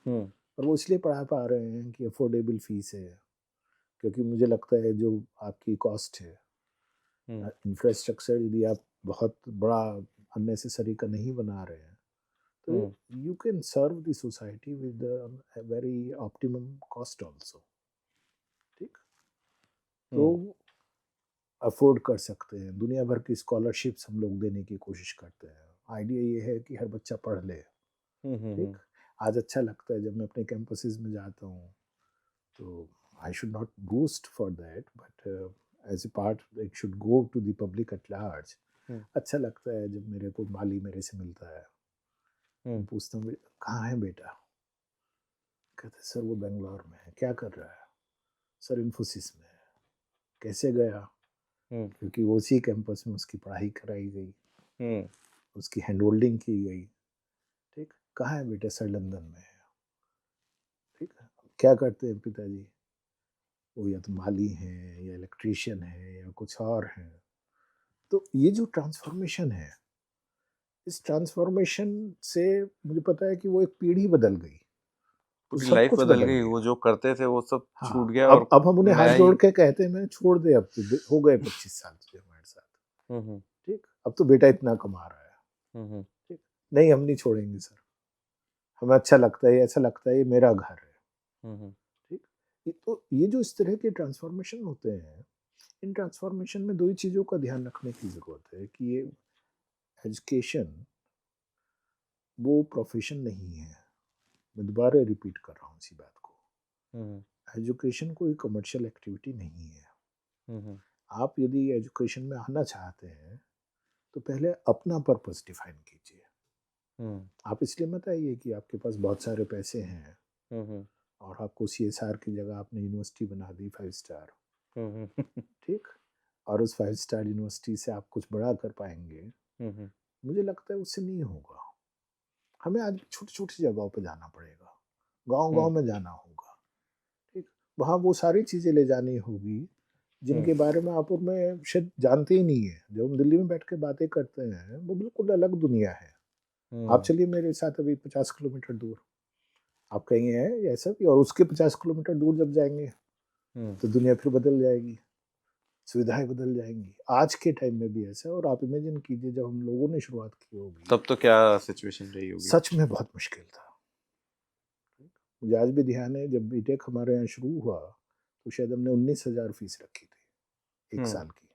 और वो इसलिए पढ़ा पा रहे हैं कि अफोर्डेबल फीस है, क्योंकि मुझे लगता है जो आपकी कॉस्ट है, इंफ्रास्ट्रक्चर यदि आप बहुत बड़ा अननेसेसरी का नहीं बना रहे हैं, तो you can serve the society with a very optimum cost also. ठीक, तो अफोर्ड कर सकते हैं, दुनिया भर की स्कॉलरशिप्स हम लोग देने की कोशिश करते हैं। आइडिया ये है कि हर बच्चा पढ़ ले। ठीक, आज अच्छा लगता है जब मैं अपने कैंपसेस में जाता हूँ, तो I should not boost for that, but as a part it should go to the public at large. अच्छा लगता है जब मेरे को माली मेरे से मिलता है, मैं पूछता हूँ कहाँ है बेटा, कहते सर वो बेंगलोर में है। क्या कर रहा है? सर इन्फोसिस में है। कैसे गया? क्योंकि उसी कैंपस में उसकी पढ़ाई कराई गई, उसकी हैंड होल्डिंग की गई। ठीक, कहाँ है बेटा? सर लंदन में है। ठीक है, क्या करते हैं पिताजी? वो या तो माली हैं या इलेक्ट्रीशियन है या कुछ और हैं। तो ये जो ट्रांसफॉर्मेशन है, इस ट्रांसफॉर्मेशन से मुझे पता है कि वो एक पीढ़ी बदल गई, तो पूरी सब लाइफ कुछ बदल बदल गई, गया। वो जो करते थे वो सब हाँ, छूट गया, और अब हम उन्हें हाथ नया जोड़ ही। के कहते हैं मैंने छोड़ दे, अब तो हो गए 25 साल तुझे हमारे साथ। ठीक, अब तो बेटा इतना कमा रहा है। ठीक, नहीं हम नहीं छोड़ेंगे सर, हमें अच्छा लगता है, ऐसा लगता है ये मेरा घर है। ठीक, तो ये जो इस तरह के ट्रांसफॉर्मेशन होते हैं, इन ट्रांसफॉर्मेशन में दो ही चीज़ों का ध्यान रखने की ज़रूरत है कि ये एजुकेशन वो प्रोफेशन नहीं है। मैं दोबारा रिपीट कर रहा हूँ इसी बात को, एजुकेशन कोई कमर्शियल एक्टिविटी नहीं है। आप यदि एजुकेशन में आना चाहते हैं तो पहले अपना पर्पस डिफाइन कीजिए। आप इसलिए मत आइए कि आपके पास बहुत सारे पैसे हैं और आपको CSR की जगह आपने यूनिवर्सिटी बना दी 5 स्टार। ठीक, और उस 5 स्टार यूनिवर्सिटी से आप कुछ बड़ा कर पाएंगे, मुझे लगता है उससे नहीं होगा। हमें आज छोटी छोटी जगहों पे जाना पड़ेगा, गांव गांव में जाना होगा। ठीक, वहाँ वो सारी चीज़ें ले जानी होगी जिनके बारे में आप और मैं शायद जानते ही नहीं है। जो हम दिल्ली में बैठ के बातें करते हैं वो बिल्कुल अलग दुनिया है। आप चलिए मेरे साथ अभी 50 किलोमीटर दूर, आप कहीं हैं ऐसा भी, और उसके 50 किलोमीटर दूर जब जाएंगे तो दुनिया फिर बदल जाएगी, सुविधाएं बदल जाएंगी। आज के टाइम में भी ऐसा है, और आप इमेजिन कीजिए जब हम लोगों ने शुरुआत की होगी, तब तो क्या सिचुएशन रही होगी। सच में बहुत मुश्किल था। मुझे आज भी ध्यान है जब बीटेक हमारे यहाँ शुरू हुआ तो शायद हमने 19,000 फीस रखी थी 1 साल की,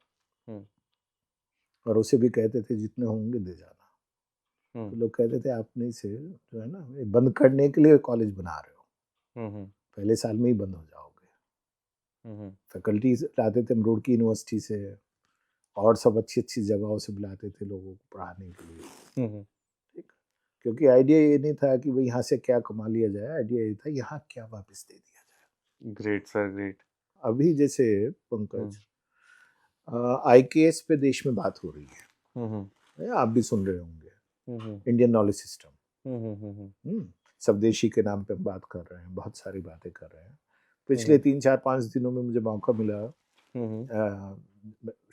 और उसे भी कहते थे जितने होंगे दे जाना। तो लोग कहते थे आपने इसे जो है ना बंद करने के लिए कॉलेज बना रहे हो, पहले साल में ही बंद हो जाओगे। फैकल्टीज लाते थे हम रुड़की यूनिवर्सिटी से, और सब अच्छी अच्छी जगहों से बुलाते थे लोगों को पढ़ाने के लिए। हम्म, ठीक, क्योंकि आइडिया ये नहीं था कि भाई यहाँ से क्या कमा लिया जाए, आइडिया ये था यहाँ क्या वापस दे दिया जाए। Great sir, great. अभी जैसे हम्म, पंकज, IKS पे देश में बात हो रही हम्म, है, आप भी सुन रहे होंगे, हम्म, इंडियन नॉलेज सिस्टम। हम्म, स्वदेशी के नाम पे हम बात कर रहे हैं, बहुत सारी बातें कर रहे हैं। पिछले 3-4-5 दिनों में मुझे मौका मिला, अ,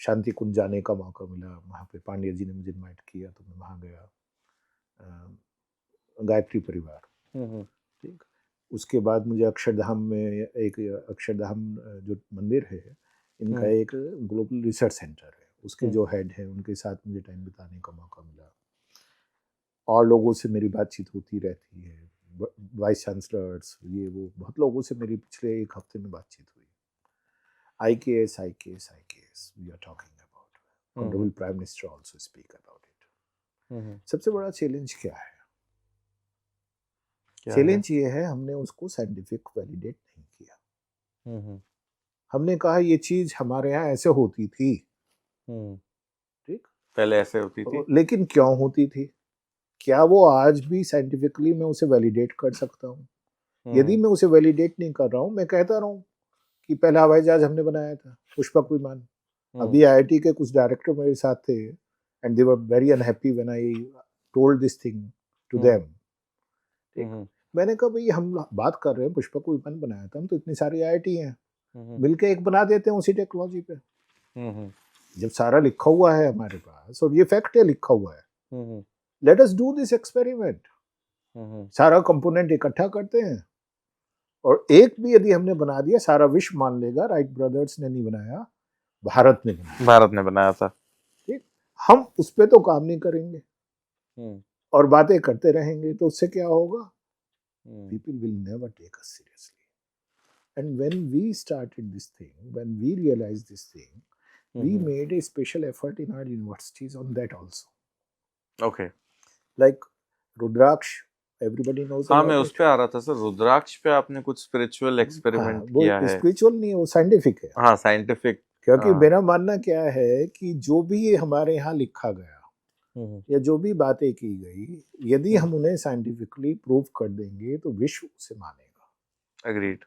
शांति कुंज जाने का मौका मिला। वहाँ पे पांड्या जी ने मुझे इनवाइट किया तो मैं वहाँ गया। अ, गायत्री परिवार, ठीक। उसके बाद मुझे अक्षरधाम में एक, अक्षरधाम जो मंदिर है, इनका एक ग्लोबल रिसर्च सेंटर है, उसके जो हेड है उनके साथ मुझे टाइम बिताने का मौका मिला। और लोगों से मेरी बातचीत होती रहती है, वाइस चांसलर्स, ये वो बहुत लोगों से मेरी पिछले 1 हफ्ते में बातचीत हुई। IKS, IKS, IKS, we are talking about. Honorable Prime Minister also speak about it. सबसे बड़ा चैलेंज क्या है? चैलेंज ये है, हमने उसको साइंटिफिक वैलिडेट नहीं किया। हमने कहा ये चीज हमारे यहाँ ऐसे होती थी, ठीक, पहले ऐसे होती थी, लेकिन क्यों होती थी? क्या वो आज भी साइंटिफिकली मैं उसे वैलिडेट कर सकता हूँ? यदि मैं उसे वैलिडेट नहीं कर रहा हूँ, मैं कहता रहा हूँ कि पहला हवाई जहाज हमने बनाया था, पुष्पक विमान। अभी IIT के कुछ डायरेक्टर मेरे साथ थे and they were very unhappy when I told this thing to them. ठीक, मैंने कहा भाई हम बात कर रहे हैं पुष्पक विमान बनाया था, हम तो इतनी सारी IIT हैं, मिलके एक बना देते हैं उसी टेक्नोलॉजी पे। जब सारा लिखा हुआ है हमारे पास और ये फैक्ट है, लिखा हुआ है, let us do this experiment. सारा कंपोनेंट इकट्ठा करते हैं और एक भी यदि हमने बना दिया, सारा विश्व मान लेगा राइट ब्रदर्स ने नहीं बनाया, भारत ने बनाया। भारत ने बनाया था। ठीक, हम उस पर तो काम नहीं करेंगे और बातें करते रहेंगे, तो उससे क्या होगा? People will never take us seriously. And when we started this thing, when we realized this thing, we made a special effort in our universities on that also. Okay. Like Rudraksh, everybody knows हाँ, about मैं it. उस पे आ रहा था sir, रुद्राक्ष पे आपने कुछ spiritual experiment किया वो है। स्पिरिचुअल नहीं है, वो साइंटिफिक है। हाँ, साइंटिफिक। क्योंकि मेरा मानना क्या है कि जो भी हमारे यहाँ लिखा गया या जो भी बातें की गई, यदि हम उन्हें साइंटिफिकली प्रूव कर देंगे तो विश्व उसे मानेगा। एग्रीड।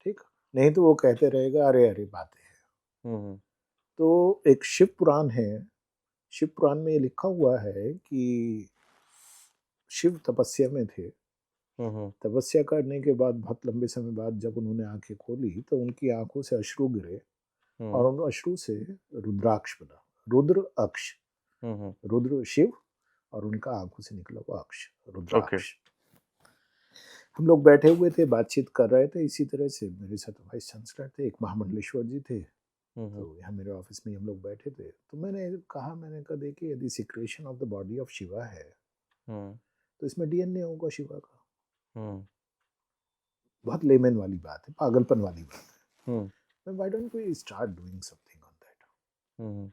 ठीक, नहीं तो वो कहते रहेगा अरे अरे बातें हैं। तो एक शिव पुराण है, शिव पुराण में ये लिखा हुआ है कि शिव तपस्या में थे। तपस्या करने के बाद बहुत लंबे समय बाद जब उन्होंने आंखें खोली तो उनकी आंखों से अश्रु गिरे और उन अश्रु से रुद्राक्ष बना। रुद्र अक्ष, रुद्र शिव और उनका आंखों से निकला हुआ अक्ष रुद्राक्ष। हम लोग बैठे हुए थे, बातचीत कर रहे थे, इसी तरह से मेरे साथ वाइस चांसलर थे, एक महामंडलेश्वर जी थे, तो यहाँ मेरे ऑफिस में हम लोग बैठे थे। तो मैंने कहा देखिए यदि secretion of the body of Shiva है तो इसमें DNA होगा शिवा का। बहुत लेमन वाली बात है, पागलपन वाली बात है। Why don't we start doing something on that?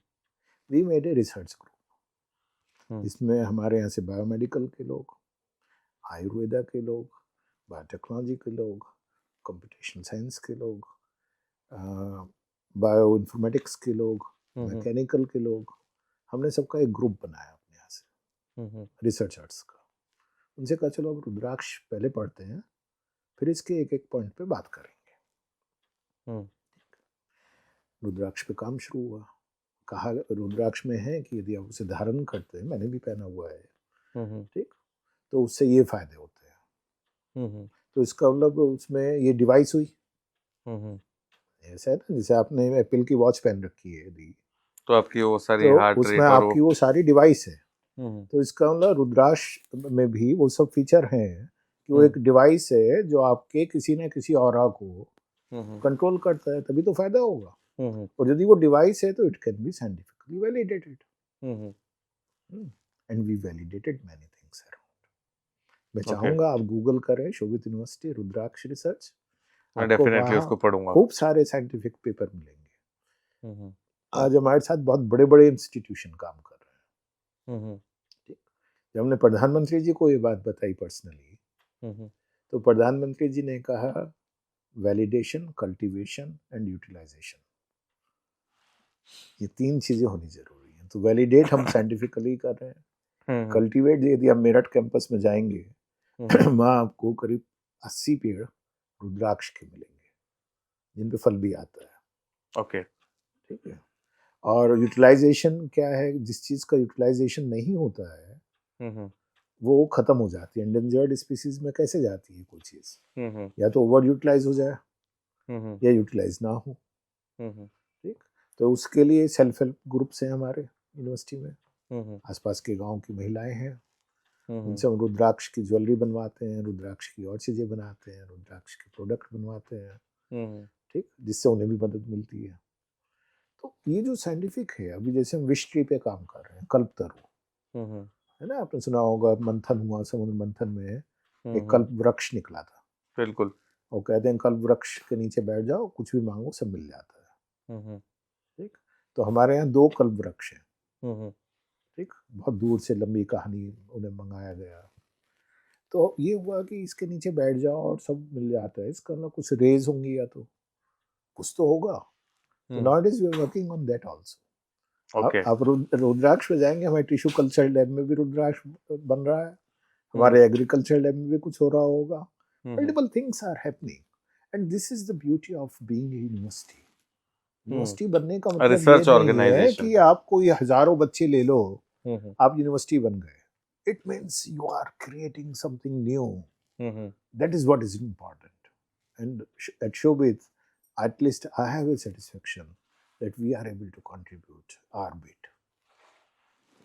We made a research group, जिसमें हमारे यहाँ से बायोमेडिकल के लोग, आयुर्वेदा के लोग, बायोटेक्नोलॉजी के लोग, कंप्यूटेशनल साइंस के लोग, बायो इन्फॉर्मेटिक्स के लोग, मैकेनिकल के लोग, हमने सबका एक ग्रुप बनाया अपने यहाँ से रिसर्चर्स का। उनसे कहा चलो अब रुद्राक्ष पहले पढ़ते हैं, फिर इसके एक एक पॉइंट पे बात करेंगे। रुद्राक्ष पे काम शुरू हुआ। कहा रुद्राक्ष में है कि यदि आप उसे धारण करते हैं, मैंने भी पहना हुआ है, ठीक, तो उससे ये फायदे होते हैं। तो इसका मतलब उसमें ये डिवाइस हुई, ऐसा है ना जैसे आपने एप्पल की वॉच पहन रखी है यदि, तो आपकी वो सारी तो हार्ट उसमें रेट और आपकी वो सारी डिवाइस है। तो इसका मतलब रुद्राक्ष में भी वो सब फीचर हैं कि वो एक डिवाइस है जो आपके किसी न किसी ऑरा को कंट्रोल करता है, तभी तो फायदा होगा। और यदि वो डिवाइस है तो it can be scientifically validated and we validated many things around. मैं चाहूंगा आप गूगल करें शोभित यूनिवर्सिटी रुद्राक्ष रिसर्च, मैं डेफिनेटली उसको पढ़ूंगा। खूब सारे साइंटिफिक पेपर मिलेंगे। आज हमारे साथ बहुत बड़े बड़े इंस्टीट्यूशन काम कर रहे हैं। जब हमने प्रधानमंत्री जी को ये बात बताई पर्सनली, तो प्रधानमंत्री जी ने कहा वैलिडेशन, कल्टीवेशन एंड यूटिलाइजेशन, ये 3 चीजें होनी जरूरी हैं। तो वैलिडेट हम साइंटिफिकली कर रहे हैं, हम्म कल्टीवेट यदि आप मेरठ कैंपस में जाएंगे हम्म वहाँ आपको करीब 80 पेड़ रुद्राक्ष के मिलेंगे जिन पे फल भी आता है। ओके ठीक है। और यूटिलाइजेशन क्या है, जिस चीज का यूटिलाइजेशन नहीं होता है हम्म वो खत्म हो जाती है। एंडेंजर्ड स्पीसीज में कैसे जाती है कोई चीज, हम्म या तो ओवर यूटिलाइज हो जाए हम्म या यूटिलाइज ना हो। हम्म ठीक। तो उसके लिए सेल्फ हेल्प ग्रुप्स हैं हमारे यूनिवर्सिटी में, हम्म आसपास के गांव की महिलाएं हैं, हम्म उनसे हम रुद्राक्ष की ज्वेलरी बनवाते हैं, रुद्राक्ष की और चीज़ें बनाते हैं, रुद्राक्ष के प्रोडक्ट बनवाते हैं। हम्म ठीक, जिससे उन्हें भी मदद मिलती है। तो ये जो साइंटिफिक है, अभी जैसे हम विश ट्री पे काम कर रहे हैं, कल्पतरु, हम्म है ना, आपने सुना होगा, मंथन हुआ, समुद्र मंथन में एक हम्म कल्प वृक्ष निकला था। बिल्कुल और कहते हैं कल्प वृक्ष के नीचे बैठ जाओ, कुछ भी मांगो सब मिल जाता है। हम्म ठीक। तो हमारे यहाँ 2 कल्प वृक्ष हैं। हम्म ठीक, बहुत दूर से लंबी कहानी उन्हें मंगाया गया। तो ये हुआ कि इसके नीचे बैठ जाओ और सब मिल जाता है, इसका ना कुछ रेज होंगी या तो कुछ तो होगा। तो now it is we are working on that also. Okay आप रुद्राक्ष पे जाएंगे, हमारे टिश्यू कल्चर लैब में भी रुद्राक्ष बन रहा है, हम्म हमारे एग्रीकल्चर लैब में भी कुछ हो रहा होगा। Hmm multiple things are happening, and this is the beauty of being a university. University बनने का मतलब ये रिसर्च नहीं है ऑर्गेनाइजेशन कि आपको ये हजारों बच्चे ले लो हम्म आप यूनिवर्सिटी बन गए। It means you are creating something new. Hmm That is what is important. And at Showbiz, at least I have a satisfaction that we are able to contribute our bit.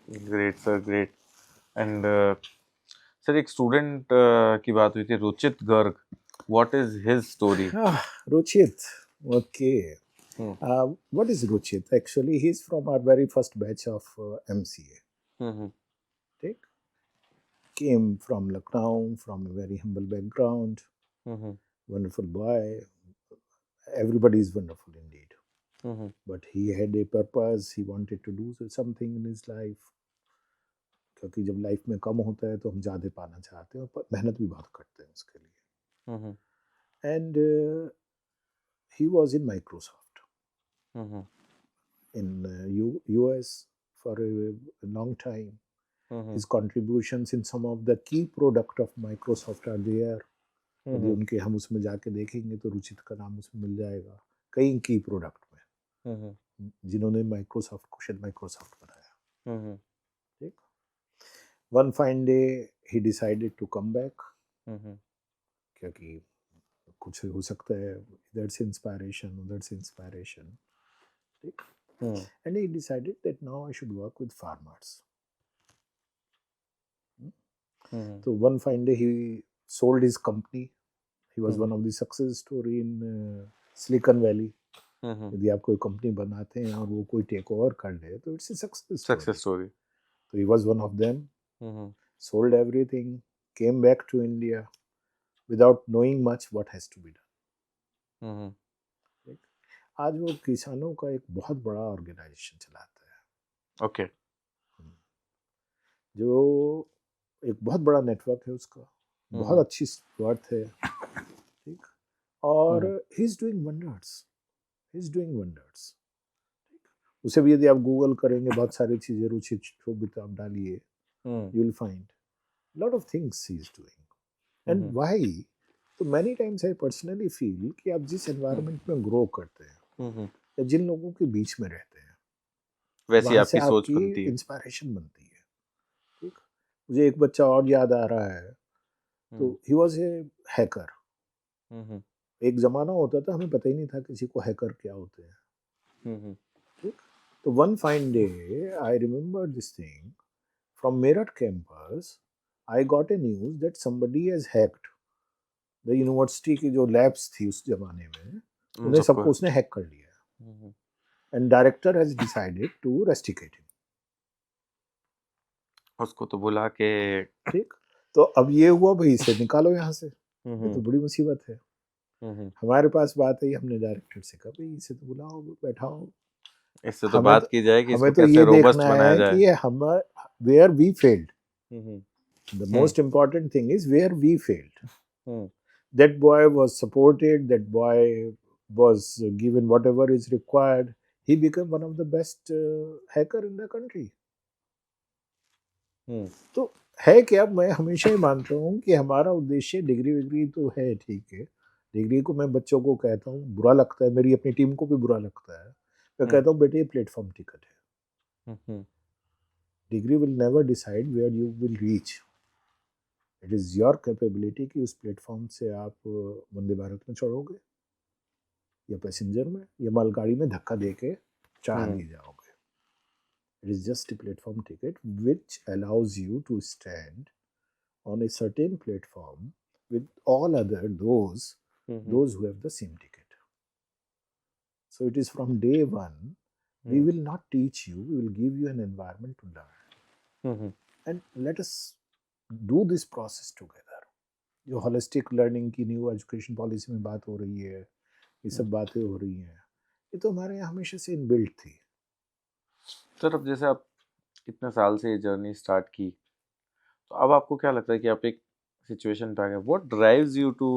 Great sir great and sir एक student की बात हुई थी Ruchit Garg what is his story Ruchit, okay. Hmm What is Ruchit? Actually, he's from our very first batch of MCA. Hmm Take. Came from Lucknow, from a very humble background. Hmm Wonderful boy. Everybody is wonderful indeed. Hmm But he had a purpose. He wanted to do something in his life. क्योंकि जब life में कम होता है तो हम ज़्यादा पाना चाहते हैं और मेहनत भी बहुत करते हैं उसके लिए। Hmm and he was in Microsoft hmm in US for a long time. Hmm His contributions in some of the key product of Microsoft are there. यदि उनके हम उसमें जाके देखेंगे तो रुचित का नाम उसमें मिल जाएगा कई की प्रोडक्ट में, जिन्होंने माइक्रोसॉफ्ट को शायद माइक्रोसॉफ्ट बनाया। ठीक। One fine day he decided to come back, क्योंकि कुछ हो सकता है इधर से इंस्पायरेशन उधर से इंस्पायरेशन। ठीक। And he decided that now I should work with farmers. तो one fine day he sold his company. He was one of the success story in Silicon Valley. यदि आप कोई कंपनी बनाते हैं और वो कोई टेक ओवर कर ले तो इट्स ए सक्सेस स्टोरी। तो he was one of them, sold everything, came back to India without knowing much what has to be done. आज वो किसानों का एक बहुत बड़ा ऑर्गेनाइजेशन चलाता है। ओके जो एक बहुत बड़ा नेटवर्क है उसका, बहुत अच्छी वर्थ है। ठीक। और ही is doing wonders, he is doing wonders. उसे भी यदि आप गूगल करेंगे बहुत सारी चीजें रुचित शोभित आप डालिए, you will find lot of things he is doing. And why? तो many times I personally feel कि आप जिस एनवायरनमेंट में ग्रो करते हैं या जिन लोगों के बीच में रहते हैं वैसी वहाँ से आपकी सोच बनती आपकी है। इंस्पायरेशन बनती है। ठीक। मुझे एक बच्चा और याद आ रहा है, तो ही वॉज ए हैकर। एक जमाना होता था हमें पता ही नहीं था किसी को हैकर क्या होते हैं। ठीक। तो one fine day I remember this thing from Meerut campus, I got a news that somebody has hacked the university की जो लैब्स थी उस जमाने में, उन्हें सबको उसने हैक कर लिया। And director has decided to rusticate him. उसको तो बुला के ठीक। तो अब ये हुआ भाई इसे निकालो यहाँ से, ये तो बड़ी मुसीबत है। हमारे पास बात है, हमने डायरेक्टर से कहा भाई इसे तो बुलाओ बैठाओ, इससे तो बात की जाए कि इसको हमें तो कैसे ये रोबस्ट देखना बनाया है जाए। कि हम where we failed, the most important thing is where we failed. That boy was supported, that boy was given whatever is required, he became one of the best hacker in the country. तो है क्या, मैं हमेशा ही मानता हूँ कि हमारा उद्देश्य डिग्री विग्री तो है, ठीक है, डिग्री को मैं बच्चों को कहता हूँ, बुरा लगता है, मेरी अपनी टीम को भी बुरा लगता है, मैं कहता हूँ बेटे ये प्लेटफॉर्म टिकट है, degree will never decide where you will reach, it is your capability कि उस प्लेटफॉर्म से आप वंदे भारत में चढ़ोगे या पैसेंजर में या मालगाड़ी में धक्का दे के चाह लिए जाओगे. It is just a platform ticket which allows you to stand on a certain platform with all other those who have the same ticket. So it is from day one, we will not teach you, we will give you an environment to learn. And let us do this process together. जो holistic learning की new education policy में बात हो रही है, ये सब बातें हो रही हैं, ये तो हमारे यहाँ हमेशा से इनबिल्ट थी. सर अब जैसे आप इतने साल से ये जर्नी स्टार्ट की, तो अब आपको क्या लगता है कि आप एक सिचुएशन पे आ गए, what drives you to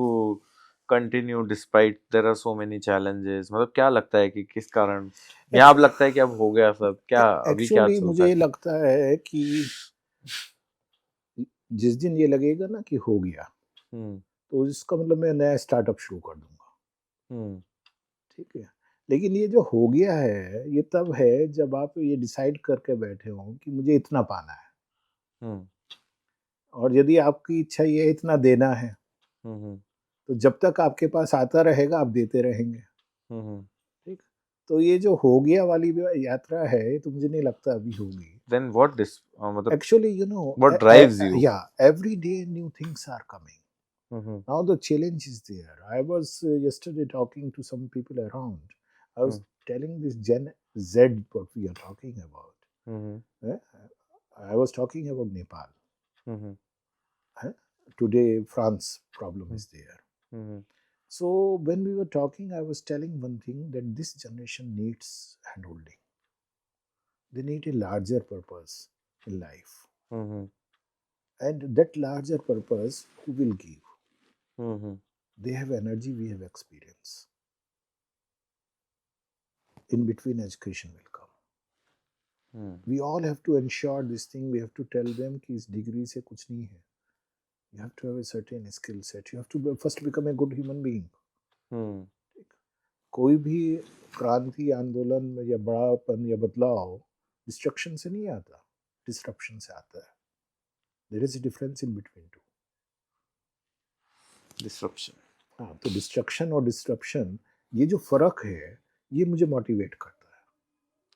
continue despite there are so many challenges, मतलब क्या लगता है कि किस कारण या अब लगता है कि अब हो गया सब, क्या अभी क्या एक्चुअली चलता मुझे है? लगता है कि जिस दिन ये लगेगा ना कि हो गया, तो इसका मतलब मैं नया स्टार्टअप शुरू कर दूंगा. ठीक है, लेकिन ये जो हो गया है ये तब है जब आप ये डिसाइड करके बैठे हो कि मुझे इतना पाना है, और यदि आपकी इच्छा ये है इतना देना है, तो जब तक आपके पास आता रहेगा आप देते रहेंगे. ठीक, तो ये जो हो गया वाली यात्रा है तो मुझे नहीं लगता अभी होगी. देन व्हाट दिस मतलब Actually, you know, what drives you? yeah, every day new things are coming. Now the challenge is there. I was yesterday talking to some people around. I was telling this Gen Z what we are talking about. I was talking about Nepal. Today France problem is there. So when we were talking, I was telling one thing, that this generation needs handholding. They need a larger purpose in life. And that larger purpose, who will give? They have energy, we have experience. In between, education will come. We all have to ensure this thing. We have to tell them कि इस degree से कुछ नहीं है. You have to have a certain skill set. You have to first become a good human being. कोई भी क्रांति आंदोलन या बड़ापन या बदलाव डिस्ट्रक्शन से नहीं आता, डिस्ट्रप्शन से आता है. There is a difference in between two. Disruption. हाँ, तो डिस्ट्रक्शन और डिस्ट्रप्शन, ये जो फर्क है ये मुझे मोटिवेट करता है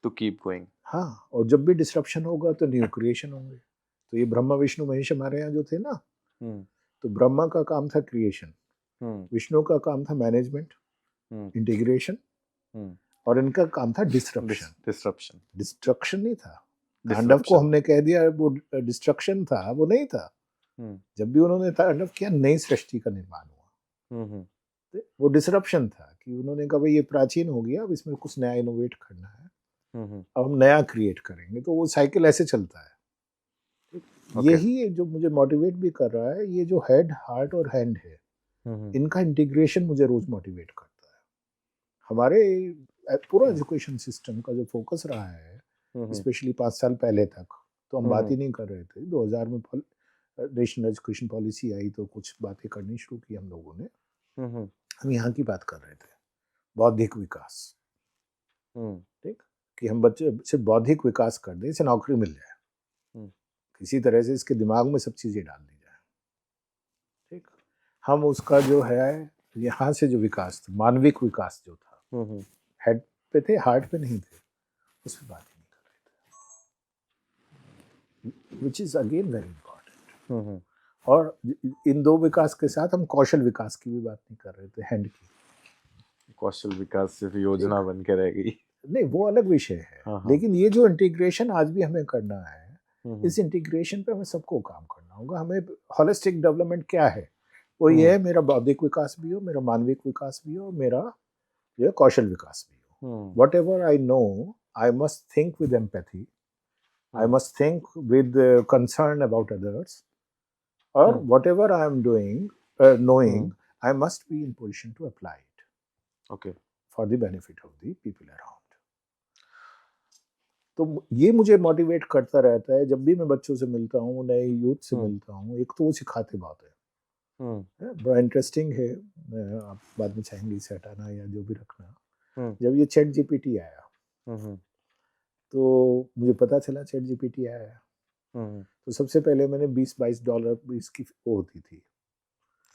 टू कीप गोइंग. हाँ, और जब भी डिस्ट्रप्शन होगा तो न्यू क्रिएशन होंगे. तो ये ब्रह्मा विष्णु महेश हमारे यहाँ जो थे ना, तो ब्रह्मा का काम था क्रिएशन, विष्णु का काम था मैनेजमेंट, इंटीग्रेशन, और इनका काम था डिस्ट्रप्शन. डिस्ट्रक्शन नहीं था. तांडव को हमने कह दिया वो डिस्ट्रक्शन था, वो नहीं था. जब भी उन्होंने तांडव किया नई सृष्टि का निर्माण हुआ. वो डिसरप्शन था कि उन्होंने कहा भाई ये प्राचीन हो गया, अब इसमें कुछ नया इनोवेट करना है, अब हम नया क्रिएट करेंगे. तो वो साइकिल ऐसे चलता है. यही जो मुझे मोटिवेट भी कर रहा है, ये जो हेड हार्ट और हैंड है, इनका इंटीग्रेशन मुझे रोज मोटिवेट करता है. हमारे पूरा एजुकेशन सिस्टम का जो फोकस रहा है, स्पेशली 5 साल पहले तक तो हम बात ही नहीं कर रहे थे. 2000 में नेशनल एजुकेशन पॉलिसी आई तो कुछ बातें करनी शुरू की हम लोगों ने. हम यहाँ की बात कर रहे थे, बौद्धिक विकास. ठीक, कि हम बच्चे सिर्फ बौद्धिक विकास कर दें, इसे नौकरी मिल जाए, किसी तरह से इसके दिमाग में सब चीजें डाल दी जाए. ठीक, हम उसका जो है यहाँ से जो विकास था, मानविक विकास जो था, हेड पे थे, हार्ट पे नहीं थे, उस पर बात ही नहीं कर रहे थे, which is again very important. और इन दो विकास के साथ हम कौशल विकास की भी बात नहीं कर रहे थे, हैंड की. कौशल विकास सिर्फ योजना बन के रह गई. नहीं, वो अलग विषय है. लेकिन ये जो इंटीग्रेशन आज भी हमें करना है, इस इंटीग्रेशन पे हमें सबको काम करना होगा. हमें होलिस्टिक डेवलपमेंट क्या है, वो ये है मेरा बौद्धिक विकास भी हो, मेरा मानविक विकास भी हो, मेरा ये कौशल विकास भी हो. What ever I know, I must think with empathy, I must think with concern about others, or whatever I am doing, knowing, I must be in position to apply it. Okay. For the benefit of the people around. तो ये मुझे motivate करता रहता है जब भी मैं बच्चों से मिलता हूँ, नए यूथ से मिलता हूँ। एक तो वो सिखाते बहुत है, बड़ा इंटरेस्टिंग है। आप बाद में चाहेंगे इसे हटाना या जो भी रखना। जब ये चैट जीपीटी आया तो मुझे पता चला चैट जीपीटी आया है, तो सबसे पहले मैंने $20-22 इसकी वो होती थी,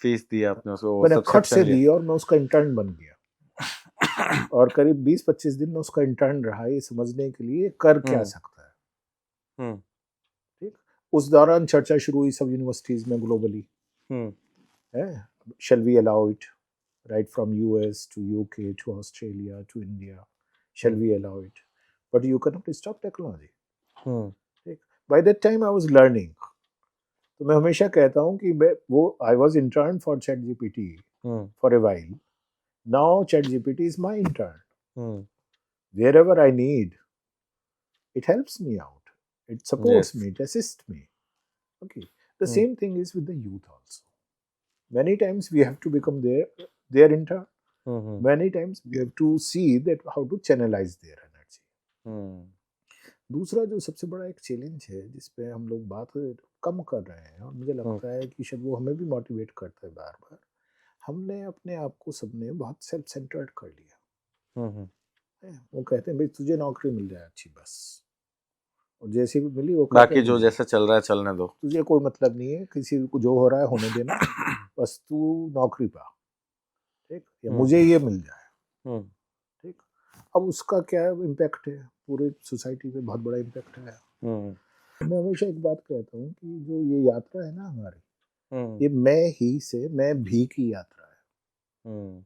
फीस दी आपने उसको, मैंने खट से सब्सक्रिप्शन दी लिया। और मैं उसका इंटर्न बन गया। और करीब 20-25 दिन में उसका इंटर्न रहा, ये समझने के लिए कर क्या सकता है। ठीक, उस दौरान चर्चा शुरू हुई सब यूनिवर्सिटीज में ग्लोबली, है, shall we allow it, right from US to UK to Australia to India, shall we allow it, but you cannot stop technology. ठीक, by that time I was learning, तो मैं हमेशा कहता हूँ कि वो I was intern for ChatGPT for a while, now ChatGPT is my intern. Wherever I need, it helps me out, it supports Yes. me, it assists me. Okay, the same thing is with the youth also. Many times we have to become their intern. Many times we have to see that how to channelize their energy. दूसरा जो सबसे बड़ा एक challenge है जिस पे हम लोग बात कम कर रहे हैं, और मुझे लगता है कि शायद वो हमें भी मोटिवेट करता है बार बार, हमने अपने आप को सबने बहुत सेल्फ सेंटर्ड कर लिया है। वो कहते हैं भाई तुझे नौकरी मिल जाए अच्छी बस, और जैसे भी मिली वो कहते बाकी हैं जो मुझे जैसा चल रहा है चलने दो, तुझे कोई मतलब नहीं है, किसी को जो हो रहा है होने देना, बस तू नौकरी पा, ठीक, या मुझे ये मिल जाए। ठीक, अब उसका क्या इम्पैक्ट है पूरे सोसाइटी पे, बहुत बड़ा इम्पैक्ट है। मैं हमेशा एक बात कहता हूँ कि जो ये यात्रा है ना हमारी, ये मैं ही से मैं भी की यात्रा है,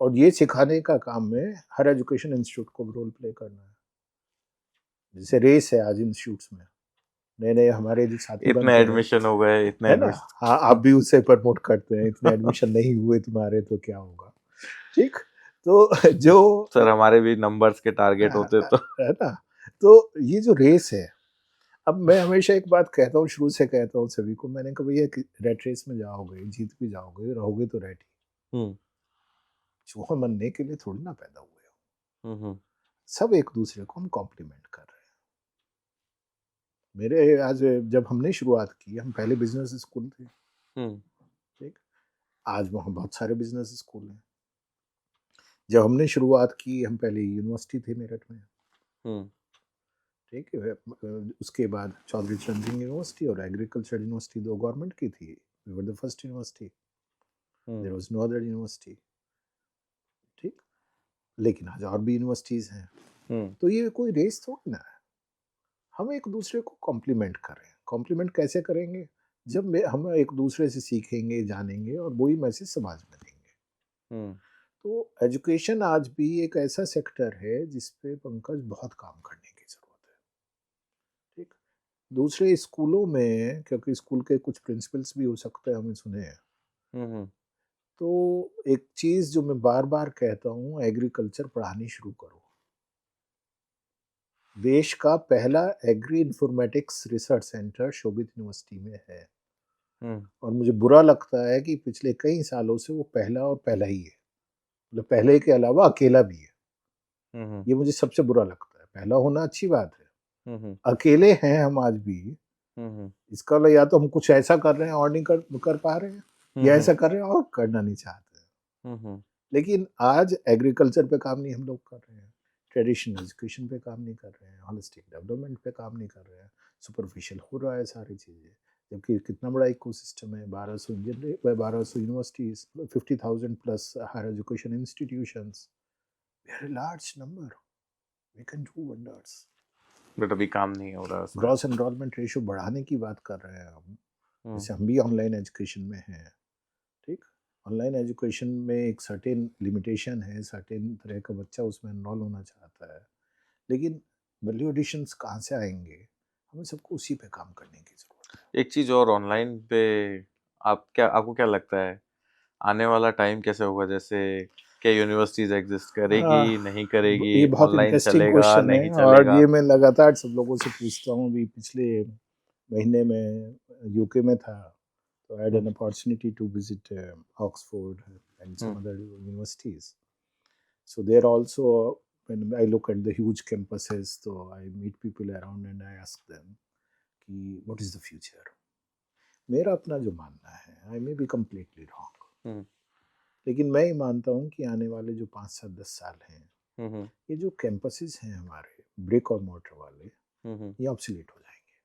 और ये सिखाने का काम में हर एजुकेशन इंस्टीट्यूट को रोल प्ले करना है। जैसे रेस है आज इंस्टीट्यूट्स में, नए नए हमारे जो साथी इतने बनते हैं, एडमिशन हो गए, इतने है ना, एडमिशन। हाँ आप भी उसे प्रमोट करते हैं, इतने एडमिशन नहीं हुए तुम्हारे तो क्या होगा। ठीक, तो जो सर हमारे भी नंबर्स के टारगेट होते तो, है ना, तो ये जो रेस है, अब मैं हमेशा एक बात कहता हूँ, शुरू से कहता हूँ सभी को, मैंने कहा भैया रेट रेस में जाओगे, जीत भी जाओगे, रहोगे तो रेट ही, चूहा मनने के लिए थोड़ी ना पैदा हुए हो। सब एक दूसरे को हम कॉम्प्लीमेंट कर रहे हैं। मेरे आज जब हमने शुरुआत की, हम पहले बिजनेस स्कूल थे, ठीक, आज वहाँ बहुत सारे बिजनेस स्कूल हैं। जब हमने शुरुआत की, हम पहले यूनिवर्सिटी थे मेरठ में, ठीक है, उसके बाद चौधरी चरण सिंह यूनिवर्सिटी और एग्रीकल्चर यूनिवर्सिटी दो गवर्नमेंट की थी, we were the first university, there was no other university. ठीक, लेकिन आज और भी यूनिवर्सिटीज हैं, तो ये कोई रेस थोड़ी ना है, हम एक दूसरे को कॉम्प्लीमेंट कर रहे हैं। कॉम्प्लीमेंट कैसे करेंगे, जब हम एक दूसरे से सीखेंगे, जानेंगे, और वही मैसेज समाज में देंगे। तो एजुकेशन आज भी एक ऐसा सेक्टर है जिसपे पंकज बहुत काम करने की जरूरत है। ठीक, दूसरे स्कूलों में, क्योंकि स्कूल के कुछ प्रिंसिपल्स भी हो सकते हैं हमें सुने हैं, तो एक चीज जो मैं बार बार कहता हूँ, एग्रीकल्चर पढ़ानी शुरू करो। देश का पहला एग्री इंफॉर्मेटिक्स रिसर्च सेंटर शोभित यूनिवर्सिटी में है, और मुझे बुरा लगता है कि पिछले कई सालों से वो पहला और पहला ही है, मतलब पहले के अलावा अकेला भी है। ये मुझे सबसे बुरा लगता है। पहला होना अच्छी बात है, अकेले हैं हम आज भी, इसका मतलब या तो हम कुछ ऐसा कर रहे हैं और नहीं कर पा रहे हैं, या ऐसा कर रहे हैं और करना नहीं चाहते। लेकिन आज एग्रीकल्चर पे काम नहीं हम लोग कर रहे हैं, ट्रेडिशनल एजुकेशन पे काम नहीं कर रहे हैं, होलिस्टिक डेवलपमेंट पे काम नहीं कर रहे हैं, सुपरफिशियल हो रहा है सारी चीज़ें। जबकि कितना बड़ा इकोसिस्टम है, 1200 universities, 50,000 plus higher education institutions, very large number, we can do wonders. But अभी काम नहीं हो रहा। ग्रॉस एनरोलमेंट रेशियो बढ़ाने की बात कर रहे हैं हम, जैसे हम भी ऑनलाइन एजुकेशन में हैं। ठीक, ऑनलाइन एजुकेशन में एक सर्टेन लिमिटेशन है, सर्टेन तरह का बच्चा उसमें एनरोल होना चाहता है, लेकिन वैल्यू एडिशंस कहाँ से आएंगे, हमें सबको उसी पे काम करने की जरूरत है। एक चीज और, ऑनलाइन पे आपको क्या लगता है आने वाला टाइम कैसे होगा? जैसे क्या यूनिवर्सिटीज एग्जिस्ट करेगी, नहीं करेगी, ये बहुत ऑनलाइन इंटरेस्टिंग चलेगा, क्वेश्चन नहीं है, और चलेगा? ये मैं लगातार सब लोगों से पूछता हूँ। अभी पिछले महीने में यूके में था, तो I had an opportunity to visit Oxford and some other universities. So there also when I look at the huge campuses, so I meet people around and I ask them कि what is the future? मेरा अपना जो मानना है, I may be completely wrong, हम्म, लेकिन मैं ये मानता हूँ कि आने वाले जो 5 साल 10 साल हैं, हम्म, ये जो कैंपसेस हैं हमारे ब्रिक और मोर्टर वाले, हम्म, ये ऑब्सोलीट हो जाएंगे।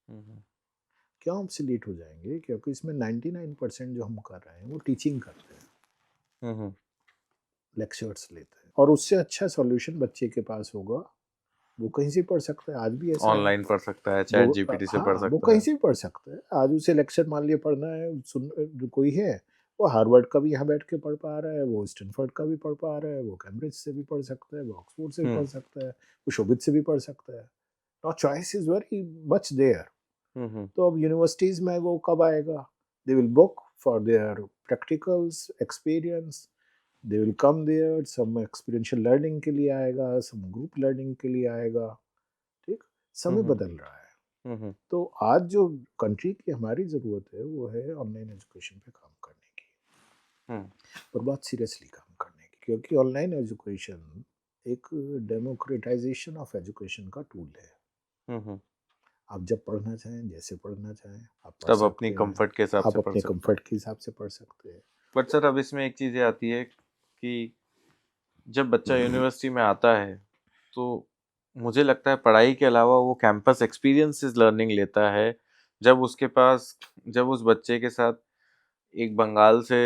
हम्म, क्यों ऑब्सोलीट हो जाएंगे? क्योंकि इसमें 99% जो हम कर रहे हैं वो टीचिंग करते हैं, हम्म, लेक्चर्स लेते हैं, और उससे अच्छा सॉल्यूशन बच्चे के पास होगा, वो कहीं से पढ़ सकता है। आज भी ऐसा है, ऑनलाइन पढ़ सकता है, वो चैट जीपीटी से पढ़ हाँ, वो सकता कहीं है। से भी पढ़ सकता है। आज उसे लेक्चर मान लिया पढ़ना है, सुन कोई है, वो हार्वर्ड का भी यहाँ बैठ के पढ़ पा रहा है, वो स्टैनफोर्ड का भी पढ़ पा रहा है, वो कैम्ब्रिज से भी पढ़ सकता है, वो ऑक्सफोर्ड से भी पढ़ सकता है, वो शोभित से भी पढ़ सकता है। Now choice is very much there. Hmm, तो अब यूनिवर्सिटीज में वो कब आएगा? They will book for their practicals experience, they will come there, some experiential learning के लिए आएगा, सम ग्रुप लर्निंग के लिए आएगा। ठीक, समय हम्म, बदल रहा है। हम्म, तो आज जो कंट्री की हमारी ज़रूरत है वो है ऑनलाइन एजुकेशन पे काम करने की, हम्म, और बहुत सीरियसली काम करने की, क्योंकि ऑनलाइन एजुकेशन एक डेमोक्रेटाइजेशन ऑफ एजुकेशन का टूल है। हम्म, आप जब पढ़ना चाहें, जैसे पढ़ना चाहें, आप पढ़ तब अपनी सकते हैं। कंफर्ट के हिसाब आप से पढ़ अपने सकते हैं। कंफर्ट के हिसाब से पढ़ सकते हैं। बट सर अब इसमें एक चीज़ ये आती है कि जब बच्चा यूनिवर्सिटी में आता है तो मुझे लगता है पढ़ाई के अलावा वो कैंपस एक्सपीरियंसेस लर्निंग लेता है। जब उसके पास जब उस बच्चे के साथ एक बंगाल से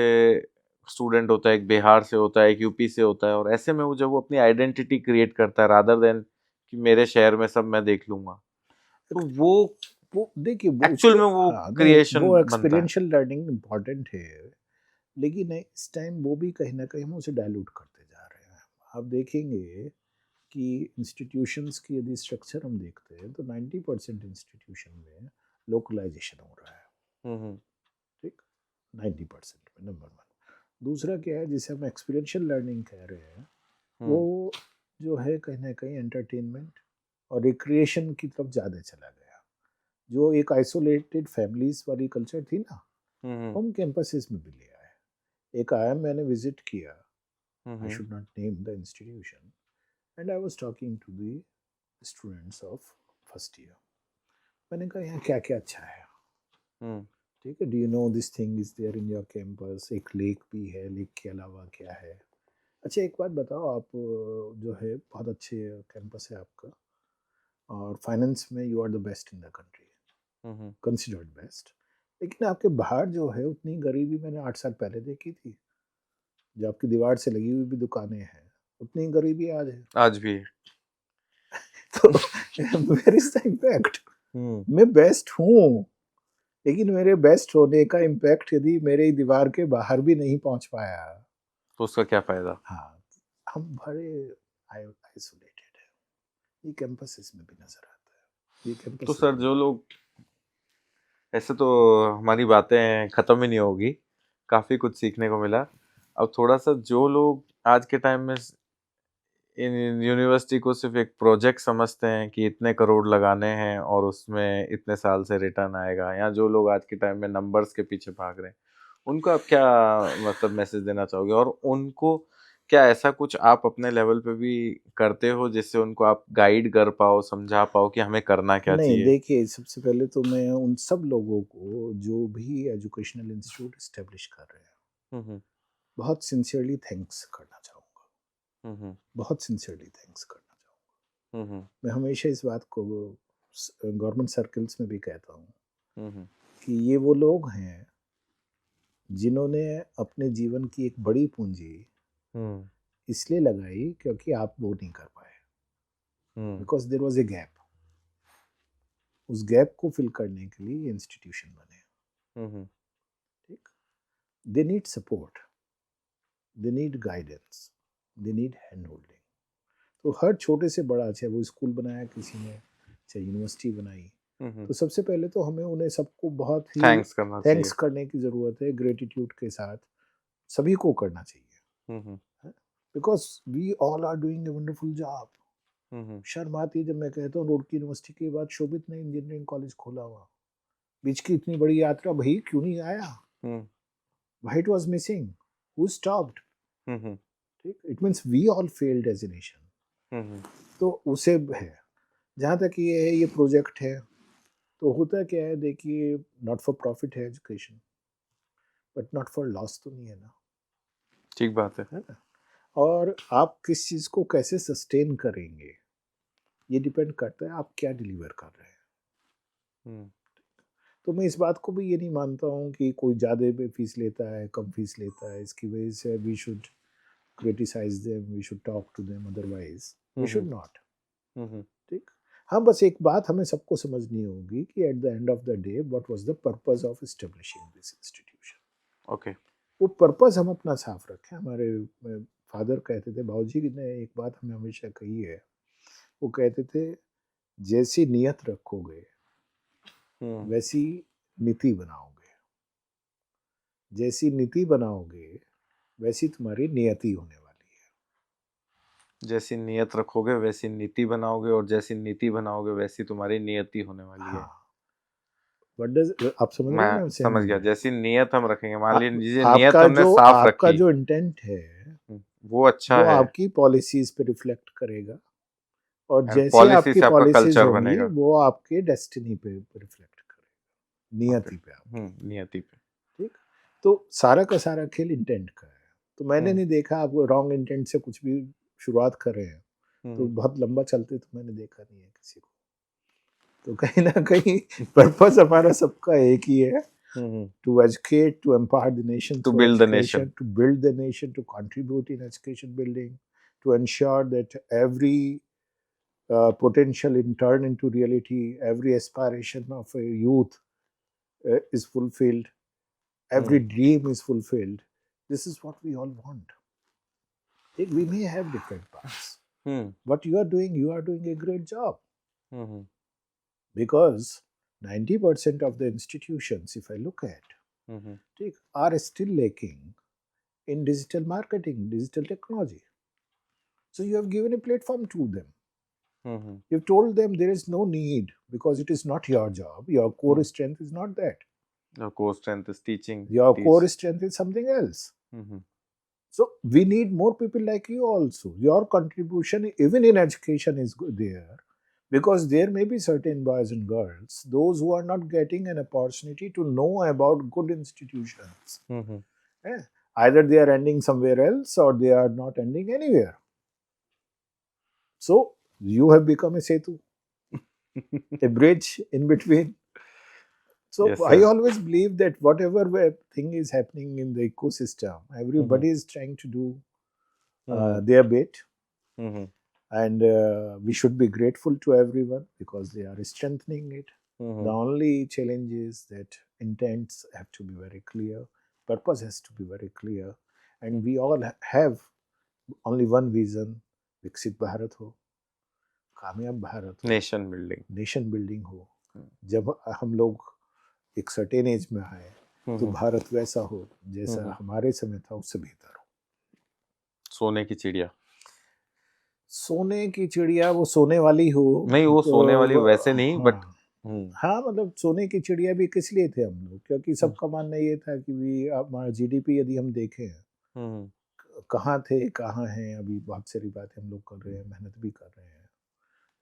स्टूडेंट होता है, एक बिहार से होता है, एक यूपी से होता है, और ऐसे में वो जब वो अपनी आइडेंटिटी क्रिएट करता है रादर देन कि मेरे शहर में सब मैं देख लूंगा, तो वो देखिए, वो एक्चुअल उसको, में वो हाँ नहीं, क्रिएशन वो बनता है। एक्सपीरियंशियल लर्निंग इम्पॉर्टेंट है, लेकिन इस टाइम वो भी कहीं ना कहीं हम उसे डायलूट करते जा रहे हैं। आप देखेंगे कि इंस्टीट्यूशंस की यदि स्ट्रक्चर हम देखते हैं तो 90% इंस्टीट्यूशन में लोकलाइजेशन हो रहा है। हम्म, ठीक, 90% में, नंबर वन। दूसरा क्या है, जिसे हम एक्सपीरियंशियल लर्निंग कह रहे हैं, वो हम्म, जो है कहीं ना कहीं एंटरटेनमेंट और रिक्रिएशन की तरफ ज़्यादा चला गया। जो एक आइसोलेटेड फैमिलीज वाली कल्चर थी ना, हम्म, हम कैंपसेस में भी ले आए। एक आया, मैंने विजिट किया, I hmm, should not name the institution, and I was talking to the students of first year. मैंने कहा यहाँ क्या क्या अच्छा है, हम्म, ठीक है, do you know this thing is there in your campus, एक लेक भी है, लेक के अलावा क्या है। अच्छा एक बात बताओ, आप जो है बहुत अच्छे कैंपस है आपका, और फाइनेंस में you are the best in the country, hmm, considered best, लेकिन आपके बाहर जो है उतनी गरीबी मैंने 8 साल पहले देखी थी। जो आपकी दीवार से लगी हुई भी दुकानें हैं, उतनी गरीबी आज है। आज भी है। तो वेयर इज द इम्पैक्ट? हम्म, मैं बेस्ट हूँ, लेकिन मेरे बेस्ट होने का इम्पैक्ट यदि मेरे दीवार के बाहर भी नहीं पहुंच पाया, तो उसका क्या फायदा। हाँ, हम बड़े आइसोलेटेड है। ये कैंपसेस में भी नजर आता है, ये तो कैंपसेस सर में। जो लोग, ऐसे तो हमारी बातें खत्म ही नहीं होगी, काफी कुछ सीखने को मिला। अब थोड़ा सा जो लोग आज के टाइम में इन यूनिवर्सिटी को सिर्फ एक प्रोजेक्ट समझते हैं कि इतने करोड़ लगाने हैं और उसमें इतने साल से रिटर्न आएगा, या जो लोग आज के टाइम में नंबर्स के पीछे भाग रहे हैं, उनको आप क्या मतलब मैसेज देना चाहोगे, और उनको क्या ऐसा कुछ आप अपने लेवल पे भी करते हो जिससे उनको आप गाइड कर पाओ, समझा पाओ कि हमें करना क्या नहीं, चाहिए। देखिए, सबसे पहले तो मैं उन सब लोगों को जो भी एजुकेशनल इंस्टीट्यूट इस्टेब्लिश कर रहे हैं, हम्म, बहुत सिंसियरली थैंक्स करना चाहूँगा, हम्म, बहुत सिंसियरली थैंक्स करना चाहूँगा। हम्म, मैं हमेशा इस बात को गवर्नमेंट सर्कल्स में भी कहता हूँ हम्म, कि ये वो लोग हैं जिन्होंने अपने जीवन की एक बड़ी पूंजी हम्म, इसलिए लगाई क्योंकि आप वो नहीं कर पाए, hmm, because there was a gap. उस गैप को फिल करने के लिए इंस्टीट्यूशन बने। हम्म, ठीक, they need support, they need guidance, they need hand holding. तो हर छोटे से बड़ा, चाहे वो स्कूल बनाया किसी ने, चाहे यूनिवर्सिटी बनाई, हम्म, तो सबसे पहले तो हमें उन्हें सबको बहुत ही थैंक्स करना थैंक्स चाहिए। करने की ज़रूरत है, ग्रेटिट्यूड के साथ सभी को करना हम्म, चाहिए, because we all are doing a wonderful job. Hmm, शर्म आती है जब मैं कहता हूँ रोड की यूनिवर्सिटी के बाद शोभित ने इंजीनियरिंग कॉलेज खोला हुआ, बीच की इतनी बड़ी यात्रा, भाई क्यों नहीं आया, hmm, why it was missing, who stopped. Hmm, ठीक, it means we all failed as a nation. तो उसे है, जहाँ तक ये है, ये प्रोजेक्ट है, तो होता क्या है, देखिए, नॉट फॉर प्रॉफिट है education, but not for loss तो नहीं है ना, ठीक बात है ना। और आप किस चीज़ को कैसे सस्टेन करेंगे, ये डिपेंड करता है आप क्या डिलीवर कर रहे हैं। तो मैं इस बात को भी ये नहीं मानता हूँ कि कोई ज़्यादा में फीस लेता है, कम फीस लेता है, इसकी वजह से we should criticize them, we should talk to them, otherwise we should not. ठीक, हाँ, बस एक बात हमें सबको समझनी होगी कि at the end of the day what was the purpose of establishing this institution. Okay वो पर्पस हम अपना साफ रखें। हमारे फादर कहते थे, बाबूजी ने एक बात हमें हमेशा कही है, वो कहते थे, जैसी नियत रखोगे वैसी नीति बनाओगे, जैसी नीति बनाओगे वैसी तुम्हारी नियति होने वाली है। जैसी नियत रखोगे वैसी नीति बनाओगे और जैसी नीति बनाओगे वैसी तुम्हारी नियति होने वाली है। हाँ, व्हाट डज, आप समझ रहे हैं मैं ना समझ गया, जैसी नियत हम रखेंगे, मान लीजिए नियत आपका हमने जो साफ आपका रखी, जो इंटेंट है वो अच्छा वो है, आपकी पॉलिसीज पे रिफ्लेक्ट करेगा, और एंड जैसे पॉलिसी आपकी से आपका पॉलिसीज कल्चर होंगी बनेगा। वो आपके डेस्टिनी पे रिफ्लेक्ट करेगा, ओके, नियति पे आपकी। नियति पे। ठीक, तो सारा का सारा खेल इंटेंट का है। तो मैंने हम्म, नहीं देखा आप रॉन्ग इंटेंट से कुछ भी शुरुआत कर रहे हैं तो बहुत लंबा चलते तो मैंने देखा नहीं है किसी को। तो कहीं ना कहीं पर्पस हमारा सबका एक ही है, to educate, to empower the nation to through build the education, nation. to build the nation, to contribute in education building, to ensure that every potential in turn into reality, every aspiration of a youth is fulfilled, every dream is fulfilled. This is what we all want. We may have different paths. What you are doing a great job, because 90% of the institutions, if I look at, are still lacking in digital marketing, digital technology. So you have given a platform to them. You've told them there is no need because it is not your job. Your core strength is not that. Your core strength is teaching. Your core strength is something else. So we need more people like you also. Your contribution, even in education, is there, because there may be certain boys and girls, those who are not getting an opportunity to know about good institutions. Either they are ending somewhere else or they are not ending anywhere. So you have become a setu, a bridge in between. So Yes, I sir. always believe that whatever thing is happening in the ecosystem, everybody is trying to do their bit, and we should be grateful to everyone because they are strengthening it. The only challenge is that intents have to be very clear, purpose has to be very clear, and we all have only one vision: विकसित भारत हो, कामयाब भारत हो, nation building. Nation building हो। जब हम लोग एक certain age में आए तो भारत वैसा हो जैसा हमारे समय था, उससे बेहतर हो। सोने की चिड़िया, सोने की चिड़िया वो सोने वाली हो, नहीं वो तो सोने वाली वैसे नहीं, बट हाँ, मतलब सोने की चिड़िया भी किस लिए थे हम लोग, क्योंकि सबका मानना ये था कि भी हमारा जीडीपी यदि हम देखें कहाँ थे कहाँ हैं, अभी बहुत सारी बातें हम लोग कर रहे हैं, मेहनत भी कर रहे हैं।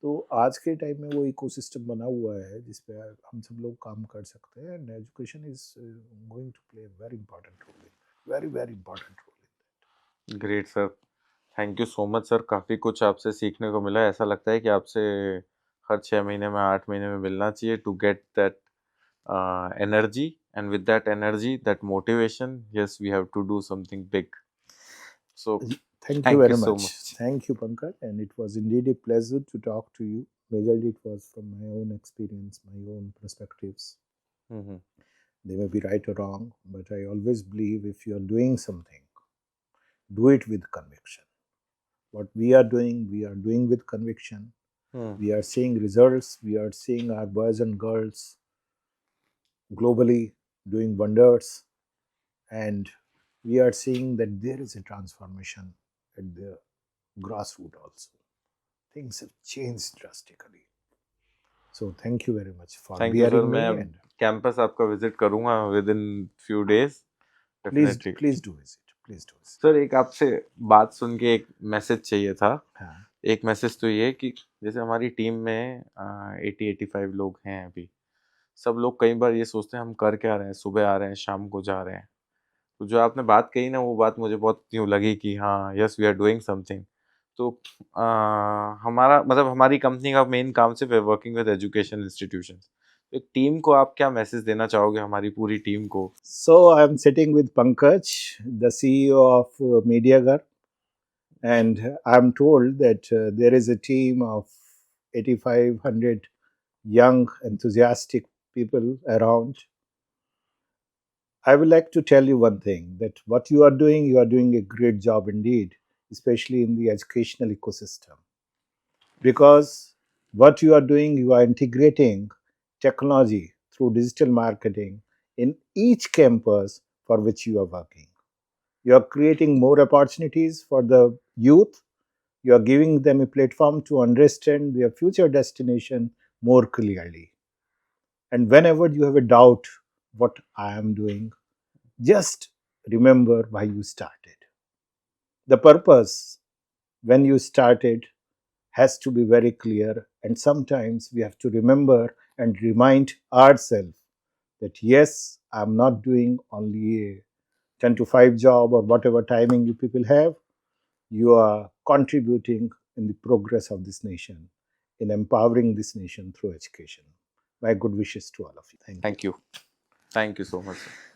तो आज के टाइम में वो इकोसिस्टम बना हुआ है जिस पे हम सब लोग काम कर सकते हैं, and education is going to play very important role in, very very important role in. Great sir, thank you so much sir, काफ़ी कुछ आपसे सीखने को मिला। ऐसा लगता है कि आपसे हर 6 महीने में 8 महीने में मिलना चाहिए to get that energy, and with that energy, that motivation, yes, we have to do something big. So thank you very so much. much. Thank you, Pankaj, and it was indeed a pleasure to talk to you. Majorly it was from my own experience, my own perspectives. They may be right or wrong, but I always believe if you are doing something, do it with conviction. What we are doing with conviction. We are seeing results. We are seeing our boys and girls globally doing wonders, and we are seeing that there is a transformation at the grassroots also. Things have changed drastically. So thank you very much for Thank you sir, bearing me, मैं and campus आपका visit करूंगा with in few days, please definitely. please do visit. Please do. Sir एक आपसे बात सुन के एक message चाहिए था। हाँ एक मैसेज तो ये कि जैसे हमारी टीम में 80-85 लोग हैं अभी। सब लोग कई बार ये सोचते हैं हम कर क्या रहे हैं, सुबह आ रहे हैं शाम को जा रहे हैं। तो जो आपने बात कही ना वो बात मुझे बहुत यूँ लगी कि हाँ yes we are doing something. तो हमारा मतलब हमारी कंपनी का मेन काम सिर्फ है वर्किंग विद एजुकेशन इंस्टीट्यूशंस। एक टीम को आप क्या मैसेज देना चाहोगे, हमारी पूरी टीम को? So I'm sitting with Pankaj, the CEO of MediaGar, and I'm told that there is a team of 8,500 young, enthusiastic people around. I would like to tell you one thing, that what you are doing a great job indeed, especially in the educational ecosystem. Because what you are integrating technology through digital marketing in each campus for which you are working. You are creating more opportunities for the youth. You are giving them a platform to understand their future destination more clearly. And whenever you have a doubt what I am doing, just remember why you started. The purpose when you started has to be very clear, and sometimes we have to remember and remind ourselves that yes, I'm not doing only a 10 to 5 job or whatever timing you people have. You are contributing in the progress of this nation, in empowering this nation through education. My good wishes to all of you. Thank you. Thank you. Thank you so much sir.